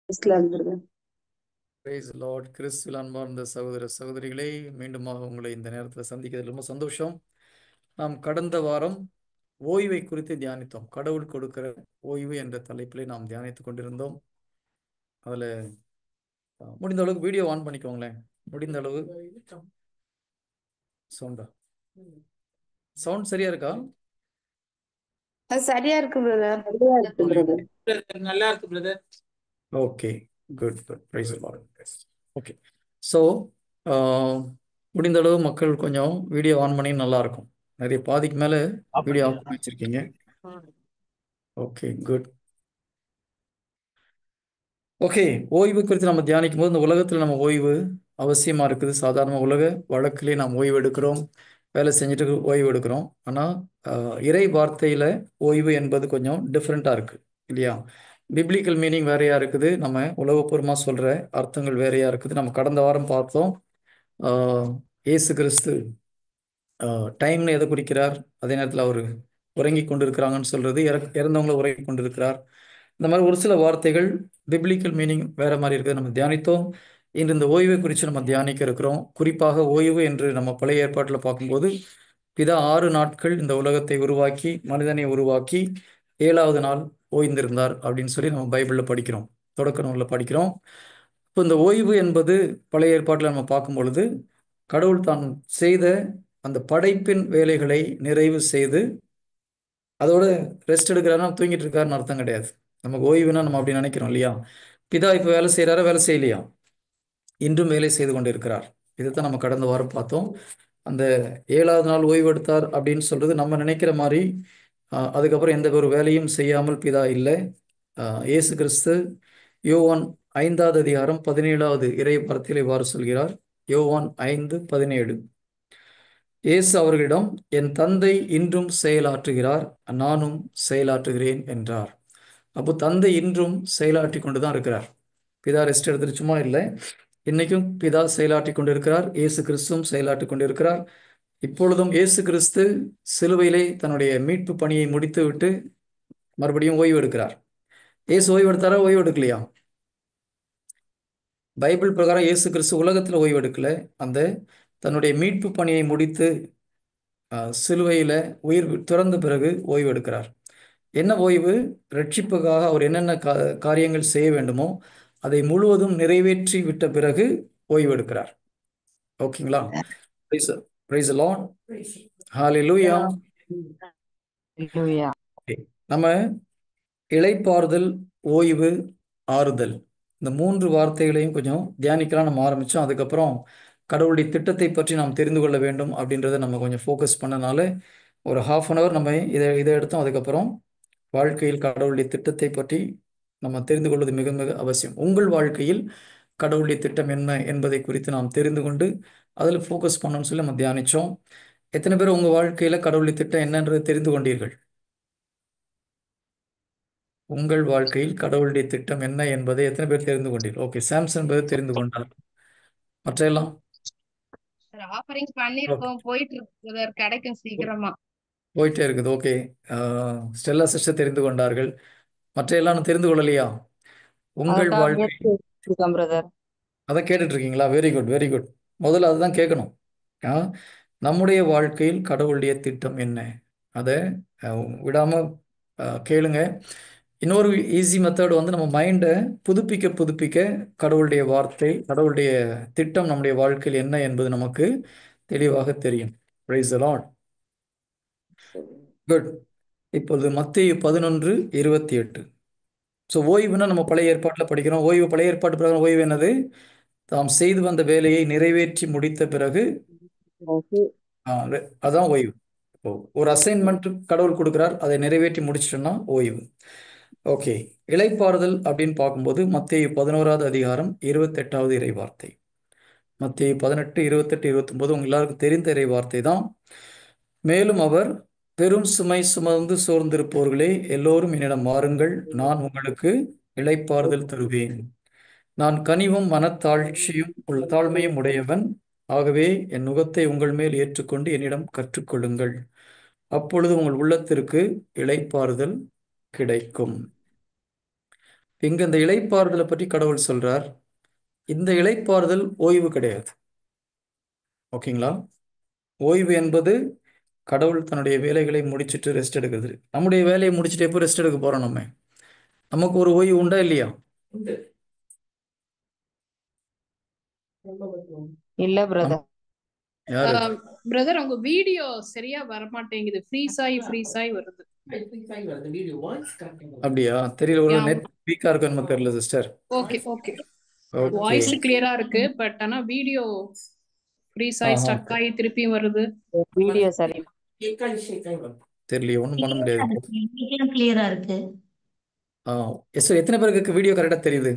இஸ்லாம் brother. Price Lord. கிறிஸ்துவில் அன்பார்ந்த சகோதர சகோதரிகளே, மீண்டுமாக உங்களை இந்த நேரத்தில் சந்திக்கிறது ரொம்ப சந்தோஷம். நாம் கடந்த வாரம் ஓய்வை குறித்து தியானித்தோம். கடவுள் கொடுக்கிற ஓய்வு என்ற தலைப்பிலே நாம் தியானித்துக் கொண்டிருந்தோம். அதில் முடிந்த அளவுக்கு வீடியோ ஆன் பண்ணிக்கோங்களேன். முடிந்த அளவு சவுண்டா சவுண்ட் சரியா இருக்கா? அது சரியா இருக்கு பிரதர். சரியா இருக்கு பிரதர். நல்லா இருக்கு brother. Okay, good good. Praise lord. Okay, so முடிந்த அளவு மக்கள் கொஞ்சம் வீடியோ ஆன் பண்ணி நல்லா இருக்கும். நிறைய பாதிக்கு மேலே வீடியோ ஆன் பண்ணி வச்சிருக்கீங்க. Okay, good. ஓகே, ஓய்வு குறித்து நம்ம தியானிக்கும் போது இந்த உலகத்தில் நம்ம ஓய்வு அவசியமாக இருக்குது. சாதாரண உலக வழக்கிலே நாம் ஓய்வு எடுக்கிறோம், வேலை செஞ்சுட்டு ஓய்வு எடுக்கிறோம். ஆனால் இறை வார்த்தையில் ஓய்வு என்பது கொஞ்சம் டிஃப்ரெண்ட்டாக இருக்குது இல்லையா? பிப்ளிக்கல் மீனிங் வேறையா இருக்குது, நம்ம உலகப்பூர்வமாக சொல்கிற அர்த்தங்கள் வேறையா இருக்குது. நம்ம கடந்த வாரம் பார்த்தோம், இயேசு கிறிஸ்து டைம்னு எதை குறிக்கிறார், அதே நேரத்தில் அவர் உறங்கி கொண்டிருக்கிறாங்கன்னு சொல்கிறது, இறந்தவங்களை உறங்கி கொண்டிருக்கிறார். இந்த மாதிரி ஒரு சில வார்த்தைகள் பிப்ளிக்கல் மீனிங் வேற மாதிரி இருக்குது, நம்ம தியானித்தோம். இன்று இந்த ஓய்வை குறித்து நம்ம தியானிக்க இருக்கிறோம். குறிப்பாக ஓய்வு என்று நம்ம பழைய ஏற்பாட்டில் பார்க்கும்போது பிதா 6 நாட்கள் இந்த உலகத்தை உருவாக்கி மனிதனை உருவாக்கி 7வது நாள் ஓய்ந்திருந்தார் அப்படின்னு சொல்லி நம்ம பைபிளில் படிக்கிறோம், தொடக்க நூலில் படிக்கிறோம். இப்போ இந்த ஓய்வு என்பது பழைய ஏற்பாட்டில் நம்ம பார்க்கும் பொழுது கடவுள் தான் செய்த அந்த படைப்பின் வேலைகளை நிறைவு செய்து அதோட ரெஸ்ட் எடுக்கிறாருன்னா தூங்கிட்டு இருக்காருன்னு அர்த்தம் கிடையாது. நமக்கு ஓய்வுனா நம்ம அப்படி நினைக்கிறோம் இல்லையா? பிதா இப்போ வேலை செய்கிறாரா, வேலை செய்யலையா? இன்றும் வேலை செய்து கொண்டு இருக்கிறார். இதைத்தான் நம்ம கடந்த வாரம் பார்த்தோம். அந்த 7வது நாள் ஓய்வு எடுத்தார் அப்படின்னு சொல்றது நம்ம நினைக்கிற மாதிரி அதுக்கப்புறம் எந்த ஒரு வேலையும் செய்யாமல் பிதா இல்லை. இயேசு கிறிஸ்து யோவான் 5வது அதிகாரம் 17வது இறை வார்த்தையில் இவ்வாறு சொல்கிறார். யோவான் 5:17, இயேசு அவர்களிடம், என் தந்தை இன்றும் செயலாற்றுகிறார், நானும் செயலாற்றுகிறேன் என்றார். அப்போ தந்தை இன்றும் செயலாற்றி கொண்டு தான் இருக்கிறார். பிதா ரெஸ்ட் எடுத்துட்டு சும்மா இல்லை, இன்னைக்கும் பிதா செயலாற்றி கொண்டு இருக்கிறார். இயேசு கிறிஸ்துவும் செயலாற்றி கொண்டு இருக்கிறார். இப்பொழுதும் இயேசு கிறிஸ்து சிலுவையிலே தன்னுடைய மீட்பு பணியை முடித்து விட்டு மறுபடியும் ஓய்வு எடுக்கிறார். இயேசு ஓய்வு எடுத்தாரா, ஓய்வு எடுக்கலையா? பைபிள் பிரகாரம் இயேசு கிறிஸ்து உலகத்தில் ஓய்வு எடுக்கல. அந்த தன்னுடைய மீட்பு பணியை முடித்து சிலுவையில உயிர் துறந்த பிறகு ஓய்வு எடுக்கிறார். என்ன ஓய்வு? ரட்சிப்புக்காக அவர் என்னென்ன காரியங்கள் செய்ய வேண்டுமோ அதை முழுவதும் நிறைவேற்றி விட்ட பிறகு ஓய்வு எடுக்கிறார். ஓகேங்களா? Praise the lord. Hallelujah. Hallelujah. நம்ம இளைப்பாறுதல், ஓய்வு, ஆறுதல், இந்த 3 வார்த்தைகளையும் கொஞ்சம் தியானிக்கலாம் நம்ம ஆரம்பித்தோம். அதுக்கப்புறம் கடவுளுடைய திட்டத்தை பற்றி நாம் தெரிந்து கொள்ள வேண்டும் அப்படின்றத நம்ம கொஞ்சம் ஃபோக்கஸ் பண்ணனால ஒரு 1/2 hour நம்ம இதை எடுத்தோம். அதுக்கப்புறம் வாழ்க்கையில் கடவுளுடைய திட்டத்தை பற்றி நம்ம தெரிந்து கொள்வது மிக மிக அவசியம். உங்கள் வாழ்க்கையில் கடவுளுடைய திட்டம் என்ன என்பதை குறித்து நாம் தெரிந்து கொண்டு அதில் ஃபோக்கஸ் பண்ணணும்னு சொல்லி நம்ம தியானித்தோம். எத்தனை பேர் உங்கள் வாழ்க்கையில் கடவுளுடைய திட்டம் என்னன்றதை தெரிந்து கொண்டீர்கள்? உங்கள் வாழ்க்கையில் கடவுளுடைய திட்டம் என்ன என்பதை எத்தனை பேர் தெரிந்து கொண்டீர்கள்? ஓகே, சாம்சன் என்பதை தெரிந்து கொண்டார். மற்றையெல்லாம் ஆஃபரிங் பண்ணிருக்கோம், போயிட்டு இருக்கு, கிடைக்கும் சீக்கிரமா. போயிட்டே இருக்குது. ஓகே, ஸ்டெல்லா சிஸ்டர் தெரிந்து கொண்டார்கள். மற்றையெல்லாம் தெரிந்து கொள்ளலையா? உங்கள் அதுக்காக வாழ்க்கை முயற்சி எடுத்துருக்கேன் பிரதர். அதான் கேட்டுட்டு இருக்கீங்களா? Very good, very good. முதல்ல அதுதான் கேட்கணும். நம்முடைய வாழ்க்கையில் கடவுளுடைய திட்டம் என்ன, அதை விடாம கேளுங்க. இன்னொரு ஈஸி மெத்தட் வந்து நம்ம மைண்டை புதுப்பிக்க புதுப்பிக்க கடவுளுடைய வார்த்தை, கடவுளுடைய திட்டம் நம்முடைய வாழ்க்கையில் என்ன என்பது நமக்கு தெளிவாக தெரியும். Price the Lord. குட். இப்பொழுது மத்தேயு 11:28. ஸோ ஓய்வுனா நம்ம பழைய ஏற்பாட்டில் படிக்கிறோம். ஓய்வு பழைய ஏற்பாட்டு பிரகாரம் ஓய்வு என்னது? தாம் செய்து வந்த வேலையை நிறைவேற்றி முடித்த பிறகு அதான் ஓய்வு. இப்போ ஒரு அசைன்மெண்ட் கடவுள் கொடுக்குறார், அதை நிறைவேற்றி முடிச்சிட்டோம்னா ஓய்வு. ஓகே, இளைப்பாறுதல் அப்படின்னு பார்க்கும்போது மத்தேயு 11வது அதிகாரம் 28வது இறை வார்த்தை. மத்தேயு 18, 28, 29 உங்க எல்லாருக்கும் தெரிந்த இறை வார்த்தை தான். மேலும் அவர், பெரும் சுமை சுமந்து சோர்ந்திருப்போர்களே எல்லோரும் என்னிடம் வாருங்கள், நான் உங்களுக்கு இளைப்பாறுதல் தருவேன். நான் கனிவும் மனத்தாழ்ச்சியும் தாழ்மையும் உடையவன், ஆகவே என் நுகத்தை உங்கள் மேல் ஏற்றுக்கொண்டு என்னிடம் கற்றுக்கொள்ளுங்கள், அப்பொழுது உங்கள் உள்ளத்திற்கு இளைப்பாறுதல் கிடைக்கும். இங்க இந்த இளைப்பாறுதலை பற்றி கடவுள் சொல்றார். இந்த இளைப்பாறுதல் ஓய்வு கிடையாது. ஓகேங்களா? ஓய்வு என்பது கடவுள் தன்னுடைய வேலைகளை முடிச்சிட்டு ரெஸ்ட் எடுக்கிறது. நம்முடைய வேலையை முடிச்சுட்டு எப்போ ரெஸ்ட் எடுக்க போறோம்? நமக்கு ஒரு ஓய்வு உண்டா இல்லையா? இல்ல பிரதர். யாரு? பிரதர் உங்க வீடியோ சரியா வரமாட்டேங்குது. ஃப்ரீஸ் ஆகி வருது. அப்படியா? தெரியல, ஒரு Yeah. நெட் வீக்கா இருக்குன்னு நமக்கு தெரியல சிஸ்டர். Okay okay. வாய்ஸ் கிளியரா இருக்கு, பட் ஆனா வீடியோ ஃப்ரீஸ் ஆகி ஸ்டக் ஆகி திருப்பியும் வருது. வீடியோ சரி. தெரியலையே, ஒன்றும் பண்ண முடியாது. கிளியரா இருக்கு. எஸ் சார், எத்தனை பேருக்கு வீடியோ கரெக்டா தெரியுது?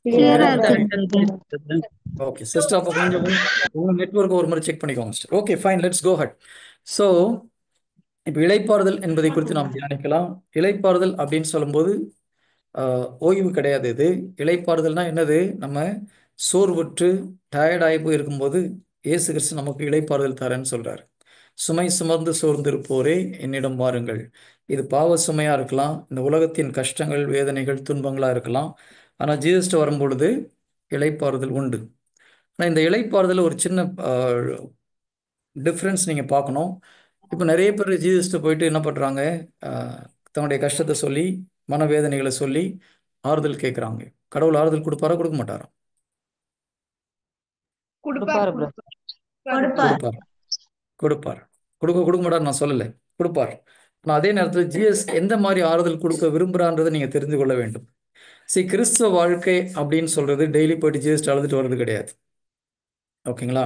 கிளியரா இருக்கு. ஓகே சிஸ்டர், அப்போ கொஞ்சம் உங்க நெட்வொர்க் ஒரு முறை செக் பண்ணிக்கோங்க sister. Okay fine, let's go ahead. So இப்போ இளைப்பாறுதல் என்பதை குறித்து நாம் தியானிக்கலாம். இளைப்பாறுதல் அப்படின்னு சொல்லும்போது ஓய்வு கிடையாது. இது இளைப்பாறுதல்னா என்னது? நம்ம சோர்வுற்று டயர்டாகி போய் இருக்கும்போது இயேசு கிறிஸ்து நமக்கு இளைப்பாறுதல் தரேன்னு சொல்றாரு. சுமை சுமர்ந்து சோர்ந்திருப்போரே என்னிடம் வாருங்கள். இது பாவ சுமையா இருக்கலாம், இந்த உலகத்தின் கஷ்டங்கள், வேதனைகள், துன்பங்களா இருக்கலாம். ஆனால் ஜீசஸ்ட வரும்பொழுது இளைப்பாறுதல் உண்டு. ஆனால் இந்த இளைப்பாறுதல் ஒரு சின்ன டிஃப்ரென்ஸ் நீங்கள் பார்க்கணும். இப்போ நிறைய பேர் ஜீசஸ்ட போயிட்டு என்ன பண்ணுறாங்க? தன்னுடைய கஷ்டத்தை சொல்லி, மனவேதனைகளை சொல்லி ஆறுதல் கேட்குறாங்க. கடவுள் ஆறுதல் கொடுப்பாரா, கொடுக்க மாட்டாரா? கொடுப்பாரு பிரதர். கொடுப்பார். கொடுப்பார். கொடுக்க மாட்டார் நான் சொல்லலை, கொடுப்பார். ஆனால் அதே நேரத்தில் ஜீசஸ் எந்த மாதிரி ஆறுதல் கொடுக்க விரும்புகிறான்றதை நீங்கள் தெரிந்து கொள்ள வேண்டும். கிறிஸ்துவ வாழ்க்கை அப்படின்னு சொல்றது டெய்லி போயிட்டு ஜீசஸ் அழுதுட்டு வர்றது கிடையாது. ஓகேங்களா?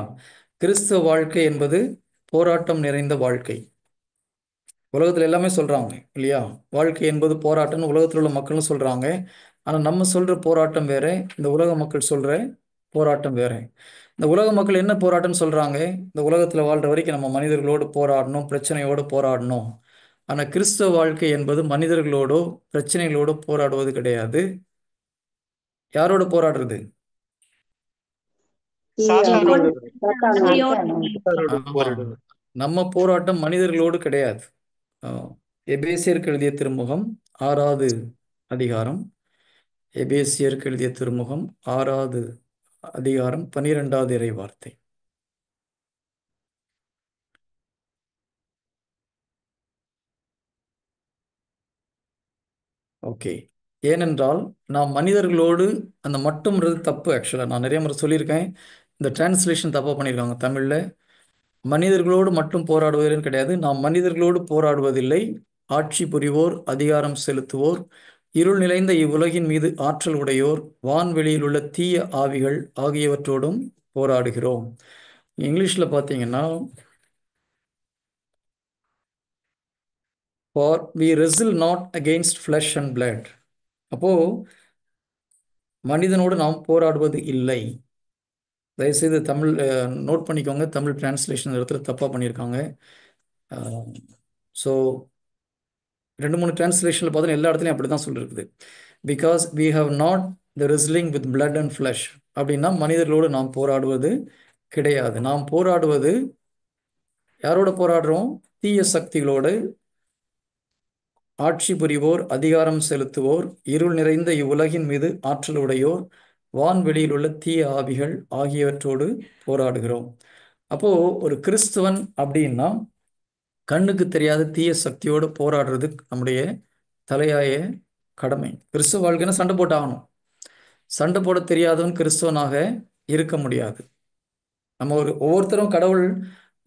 கிறிஸ்துவ வாழ்க்கை என்பது போராட்டம் நிறைந்த வாழ்க்கை. உலகத்தில் எல்லாமே சொல்றாங்க இல்லையா? வாழ்க்கை என்பது போராட்டம்னு உலகத்தில் உள்ள மக்களும் சொல்றாங்க. ஆனால் நம்ம சொல்ற போராட்டம் வேற, இந்த உலக மக்கள் சொல்ற போராட்டம் வேற. இந்த உலக மக்கள் என்ன போராட்டம்னு சொல்றாங்க? இந்த உலகத்தில் வாழ்ற வரைக்கும் நம்ம மனிதர்களோடு போராடணும், பிரச்சனையோடு போராடணும். ஆனால் கிறிஸ்துவ வாழ்க்கை என்பது மனிதர்களோடோ பிரச்சனைகளோடு போராடுவது கிடையாது. யாரோட போராடுறது? நம்ம போராட்டம் மனிதர்களோடு கிடையாது. எபேசியருக்கு எழுதிய திருமுகம் 6வது அதிகாரம், எபேசியருக்கு எழுதிய திருமுகம் 6வது அதிகாரம் 12வது இறை வார்த்தை. ஓகே. ஏனென்றால் நாம் மனிதர்களோடு, அந்த மட்டும்ன்றது தப்பு. ஆக்சுவலாக நான் நிறைய முறை சொல்லியிருக்கேன், இந்த டிரான்ஸ்லேஷன் தப்பாக பண்ணியிருக்காங்க தமிழில். மனிதர்களோடு மட்டும் போராடுவதுன்னு கிடையாது. நாம் மனிதர்களோடு போராடுவதில்லை. ஆட்சி புரிவோர், அதிகாரம் செலுத்துவோர், இருள் நிறைந்த இவ்வுலகின் மீது ஆற்றல் உடையோர், வான்வெளியில் உள்ள தீய ஆவிகள் ஆகியவற்றோடும் போராடுகிறோம். இங்கிலீஷில் பார்த்தீங்கன்னா, for we wrestle not against flesh and blood. அப்போ மனிதனோடு நாம் போராடுவது இல்லை. தயவுசெய்து தமிழ் நோட் பண்ணிக்கோங்க, தமிழ் டிரான்ஸ்லேஷன் இடத்துல தப்பாக பண்ணியிருக்காங்க. ஸோ 2-3 டிரான்ஸ்லேஷனில் பார்த்தீங்கன்னா எல்லா இடத்துலையும் அப்படி தான் சொல்லியிருக்குது. Because we have not the wrestling with blood and flesh. அப்படின்னா மனிதர்களோடு நாம் போராடுவது கிடையாது. நாம் போராடுவது யாரோட போராடுறோம்? தீய சக்திகளோடு, ஆட்சி புரிவோர், அதிகாரம் செலுத்துவோர், இருள் நிறைந்த இவ்வுலகின் மீது ஆற்றல் உடையோர், வான்வெளியில் உள்ள தீய ஆவிகள் ஆகியவற்றோடு போராடுகிறோம். அப்போ ஒரு கிறிஸ்துவன் அப்படின்னா கண்ணுக்கு தெரியாத தீய சக்தியோடு போராடுறது நம்முடைய தலையாய கடமை. கிறிஸ்துவ வாழ்க்கைன்னா சண்டை போட்டு ஆகணும். சண்டை போட தெரியாதவன் கிறிஸ்துவனாக இருக்க முடியாது. நம்ம ஒவ்வொருத்தரும் கடவுள்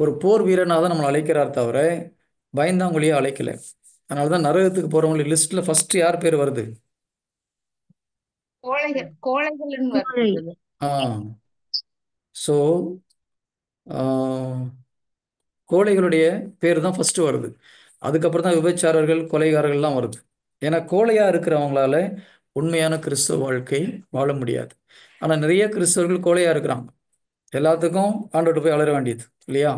ஒரு போர் வீரனாக தான் நம்மளை அழைக்கிறார், தவிர பயந்தாங்குழியே அழைக்கல. அதனால தான் நரகத்துக்கு போறவங்களுக்கு லிஸ்ட்ல ஃபர்ஸ்ட் யார் பேர் வருது? கோழைகள்னு வருது. ஸோ கோழைகளுடைய பேர் தான் ஃபர்ஸ்ட் வருது. அதுக்கப்புறம் தான் விபச்சாரர்கள், கொலைகாரர்கள்லாம் வருது. ஏன்னா கோழையா இருக்கிறவங்களால உண்மையான கிறிஸ்துவ வாழ்க்கை வாழ முடியாது. ஆனால் நிறைய கிறிஸ்தவர்கள் கோழையா இருக்கிறாங்க. எல்லாத்துக்கும் ஆண்டவர்கிட்ட போய் அழற வேண்டியது இல்லையா?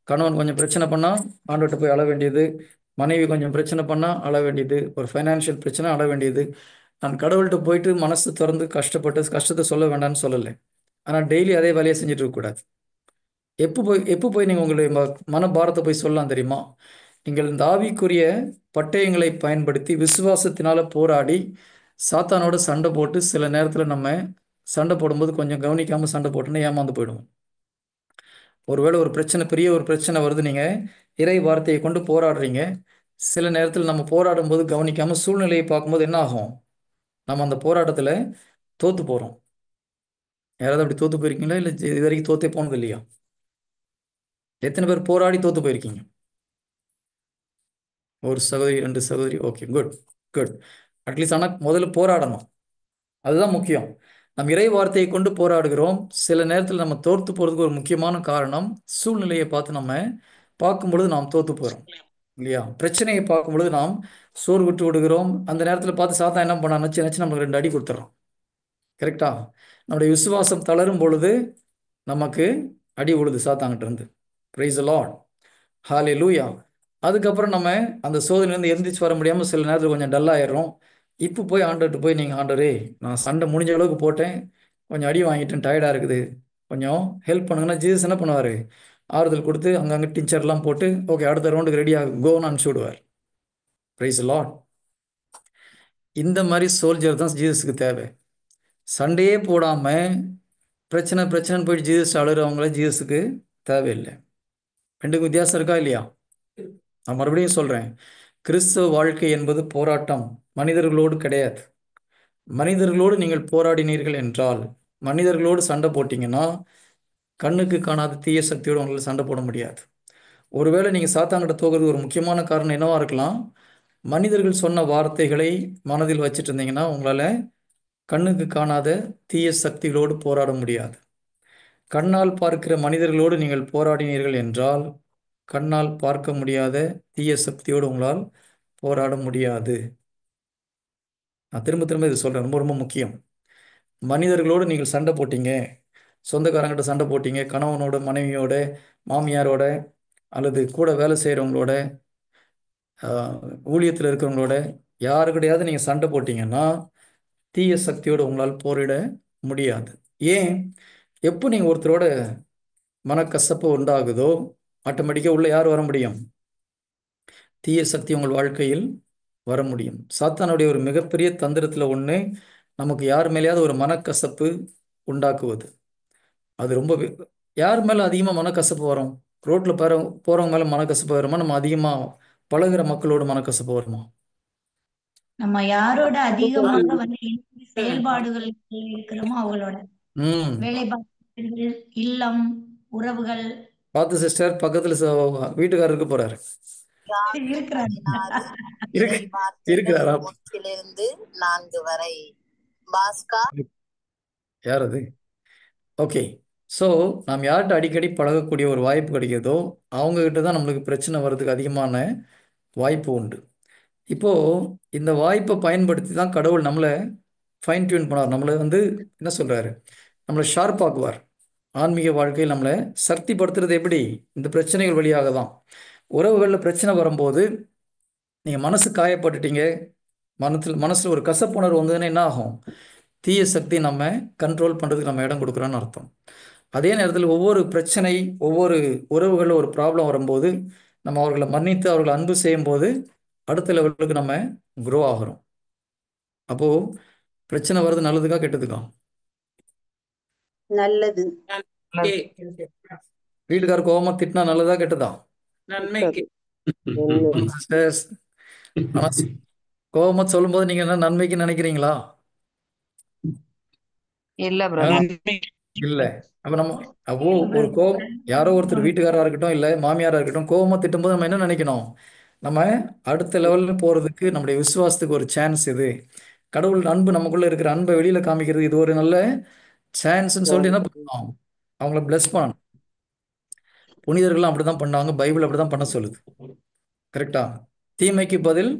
கணவன் கொஞ்சம் பிரச்சனை பண்ணால் ஆண்டவர்கிட்ட போய் அழ வேண்டியது, மனைவி கொஞ்சம் பிரச்சனை பண்ணால் அழ வேண்டியது, ஒரு ஃபைனான்ஷியல் பிரச்சனை அழ வேண்டியது. நான் கடவுள்கிட்ட போயிட்டு மனசு திறந்து கஷ்டத்தை சொல்ல வேண்டாம்னு சொல்லலை. ஆனால் டெய்லி அதே வேலையை செஞ்சுட்டு இருக்கக்கூடாது. எப்போ போய் நீங்கள் உங்களுடைய மன பாரத்தை போய் சொல்லலாம் தெரியுமா? நீங்கள் இந்த ஆவிக்குரிய பட்டயங்களை பயன்படுத்தி விசுவாசத்தினால போராடி சாத்தானோட சண்டை போட்டு சில நேரத்தில் நம்ம சண்டை போடும்போது கொஞ்சம் கவனிக்காமல் சண்டை போட்டோன்னா ஏமாந்து போயிடுவோம். ஒருவேளை ஒரு பிரச்சனை, பெரிய ஒரு பிரச்சனை வருது, நீங்கள் இறை வார்த்தையை கொண்டு போராடுறீங்க. சில நேரத்தில் நம்ம போராடும் போது கவனிக்காமல் சூழ்நிலையை பார்க்கும்போது என்ன ஆகும்? நம்ம அந்த போராட்டத்தில் தோற்று போகிறோம். யாராவது அப்படி தோற்று போயிருக்கீங்களா? இல்லை இது வரைக்கும் தோற்றே போனது இல்லையா? எத்தனை பேர் போராடி தோற்று போயிருக்கீங்க? ஒரு சகோதரி, 2 சகோதரி. Okay, good good. அட்லீஸ்ட் ஆனால் முதல்ல போராடணும், அதுதான் முக்கியம். நம் இறை வார்த்தையை கொண்டு போராடுகிறோம். சில நேரத்தில் நம்ம தோற்று போகிறதுக்கு ஒரு முக்கியமான காரணம் சூழ்நிலையை பார்த்து நம்ம பார்க்கும் பொழுது நாம் தோற்று போகிறோம் இல்லையா? பிரச்சனையை பார்க்கும் பொழுது நாம் சோறு விட்டு விடுகிறோம். அந்த நேரத்தில் பார்த்து சாத்தா என்ன பண்ண நினச்சி நமக்கு 2 அடி கொடுத்துட்றோம். கரெக்டா? நம்முடைய விசுவாசம் தளரும் பொழுது நமக்கு அடி உழுது சாத்தாங்கிட்ட இருந்து. பிரைஸ் தி லார்ட், ஹல்லேலூயா. அதுக்கப்புறம் நம்ம அந்த சோதனையிலேருந்து எந்திரிச்சு வர முடியாமல் சில நேரத்தில் கொஞ்சம் டல்லாயிடுறோம். இப்போ போய் ஆண்டவர்கிட்ட போய், நீங்கள் ஆண்டவரே, நான் சண்டை முடிஞ்ச அளவுக்கு போட்டேன், கொஞ்சம் அடி வாங்கிட்டேன், டயர்டாக இருக்குது, கொஞ்சம் ஹெல்ப் பண்ணுங்கன்னா ஜீசஸ் என்ன பண்ணுவார்? ஆறுதல் கொடுத்து அங்கங்கே டிஞ்சர்லாம் போட்டு ஓகே அடுத்த ரவுண்டுக்கு ரெடி ஆகும் கோன்னு அனுப்பிச்சி விடுவார். Price the Lord. இந்த மாதிரி சோல்ஜர் தான் ஜீசஸுக்கு தேவை. சண்டையே போடாமல் பிரச்சனை பிரச்சனைன்னு போயிட்டு ஜீசஸ் அழுகிறவங்கள ஜீசஸுக்கு தேவையில்லை. ரெண்டுக்கும் வித்தியாசம் இருக்கா இல்லையா? நான் மறுபடியும் சொல்கிறேன், கிறிஸ்தவ வாழ்க்கை என்பது போராட்டம், மனிதர்களோடு கிடையாது. மனிதர்களோடு நீங்கள் போராடினீர்கள் என்றால், மனிதர்களோடு சண்டை போட்டிங்கன்னா கண்ணுக்கு காணாத தீய சக்தியோடு உங்களால் சண்டை போட முடியாது. ஒருவேளை நீங்கள் சாத்தாங்கிட்ட தோகிறது ஒரு முக்கியமான காரணம் என்னவாக இருக்கலாம்? மனிதர்கள் சொன்ன வார்த்தைகளை மனதில் வச்சுட்டு இருந்தீங்கன்னா உங்களால் கண்ணுக்கு காணாத தீய சக்திகளோடு போராட முடியாது. கண்ணால் பார்க்கிற மனிதர்களோடு நீங்கள் போராடினீர்கள் என்றால் கண்ணால் பார்க்க முடியாத தீய சக்தியோடு உங்களால் போராட முடியாது. நான் திரும்ப திரும்ப இது சொல்கிறேன், ரொம்ப ரொம்ப முக்கியம். மனிதர்களோடு நீங்கள் சண்டை போட்டீங்க, சொந்தக்காரங்கிட்ட சண்டை போட்டீங்க, கணவனோட, மனைவியோட, மாமியாரோட, அல்லது கூட வேலை செய்கிறவங்களோட, ஊழியத்தில் இருக்கிறவங்களோட, யாருக்கிட்டையாவது நீங்கள் சண்டை போட்டிங்கன்னா தீய சக்தியோடு உங்களால் போரிட முடியாது. ஏன்? எப்போ நீங்கள் ஒருத்தரோட மனக்கசப்பு உண்டாகுதோ ஆட்டோமேட்டிக்காக உள்ள யார் வர முடியும்? தீய சக்தி உங்கள் வாழ்க்கையில் வர முடியும். சாத்தானுடைய ஒரு மிகப்பெரிய தந்திரத்தில் ஒன்று நமக்கு யார் மேலேயாவது ஒரு மனக்கசப்பு உண்டாக்குவது. அது ரொம்ப யார் மேலே அதிகமாக மனக்கசப்பு வரும்? ரோட்டில் போகிறவங்க மேலே மனக்கசப்பு வருமா? நம்ம அதிகமாக பழகுற மக்களோட மனக்கசப்பு வருமா? நம்ம யாரோட அதிகமாக செயல்பாடுகள் இருக்கிறோமோ அவங்களோட வேலை பார்க்கிறது, இல்லம், உறவுகள். பார்த்து சிஸ்டர், பக்கத்தில் வீட்டுக்காரர் இருக்க போறாரு. இருக்கிறாரா? 4 வரை பாஸ்கா. யார் அது? ஓகே. ஸோ நாம் யார்கிட்ட அடிக்கடி பழகக்கூடிய ஒரு வாய்ப்பு கிடைக்கிறதோ அவங்கக்கிட்ட தான் நம்மளுக்கு பிரச்சனை வர்றதுக்கு அதிகமான வாய்ப்பு உண்டு. இப்போது இந்த வாய்ப்பை பயன்படுத்தி தான் கடவுள் நம்மளை ஃபைன் டியூன் பண்ணுவார். நம்மளை என்ன சொல்கிறாரு? நம்மளை ஷார்ப்பாக்குவார். ஆன்மீக வாழ்க்கையில் நம்மளை சக்திப்படுத்துறது எப்படி? இந்த பிரச்சனைகள் வழியாக தான். உறவுகளில் பிரச்சனை வரும்போது நீங்கள் மனசு காயப்பட்டுட்டீங்க, மனசில் ஒரு கசப்புணர்வு வந்ததுன்னா என்ன ஆகும்? தீய சக்தி நம்ம கண்ட்ரோல் பண்ணுறதுக்கு நம்ம இடம் கொடுக்குறோன்னு அர்த்தம். அதே நேரத்தில் ஒவ்வொரு பிரச்சனை, ஒவ்வொரு உறவுகளில் ஒரு ப்ராப்ளம் வரும்போது நம்ம அவர்களை மன்னித்து அவர்களை அன்பு செய்யும்போது அடுத்த லெவலுக்கு நம்ம க்ரோ ஆகிறோம். அப்போது பிரச்சனை வர்றது நல்லதுக்கா கெட்டதுக்கா? நல்லது. வீட்டுக்கார கோபமா திட்டினா நல்லதா கெட்டதா? நன்மைக்கு. கோபமா சொல்லும் போது நீங்க என்ன நன்மைக்கு நினைக்கிறீங்களா? இல்ல பிரதர். இல்ல. அப்ப நம்ம ஒரு கோபம், யாரோ ஒருத்தர் வீட்டுக்காரா இருக்கட்டும் இல்ல மாமியாரா இருக்கட்டும், கோபமா திட்டும் போது நம்ம என்ன நினைக்கணும்? நம்ம அடுத்த லெவல்ல போறதுக்கு நம்முடைய விசுவாசத்துக்கு ஒரு சான்ஸ் இது. கடவுள் அன்பு, நமக்குள்ள இருக்கிற அன்பை வெளியில காமிக்கிறது இது ஒரு நல்ல சான்ஸ்ன்னு சொல்லிட்டு என்ன பண்ணணும்? அவங்கள பிளஸ் பண்ணணும். புனிதர்கள்லாம் அப்படிதான் பண்ணாங்க, பைபிள் அப்படிதான் பண்ண சொல்லுது. கரெக்டா? தீமைக்கு பதில்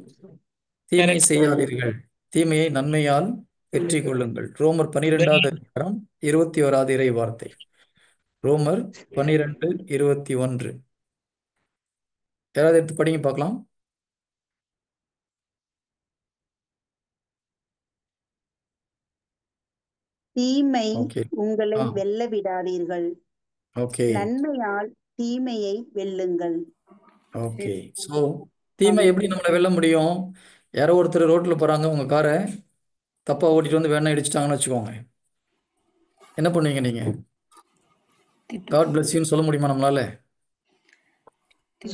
தீமை செய்யாதீர்கள், தீமையை நன்மையால் வெற்றி கொள்ளுங்கள். ரோமர் 12வது அதிகாரம் 21வது இறை வார்த்தை. ரோமர் 12:21. யாராவது எடுத்து படிங்க பார்க்கலாம். தீமை ஓகே. உங்களை ஆ. வெல்ல விடாதீர்கள், ஓகே. நன்மையால் தீமையை வெல்லுங்கள். ஓகே. ஸோ தீமை எப்படி நம்மளை வெல்ல முடியும்? யாரோ ஒருத்தர் ரோட்டில் போகிறாங்க, உங்கள் காரை தப்பாக ஓட்டிட்டு வந்து வேணா இடிச்சிட்டாங்கன்னு வச்சுக்கோங்க. என்ன பண்ணுவீங்க நீங்கள்? காட் bless யூன்னு சொல்ல முடியுமா நம்மளால?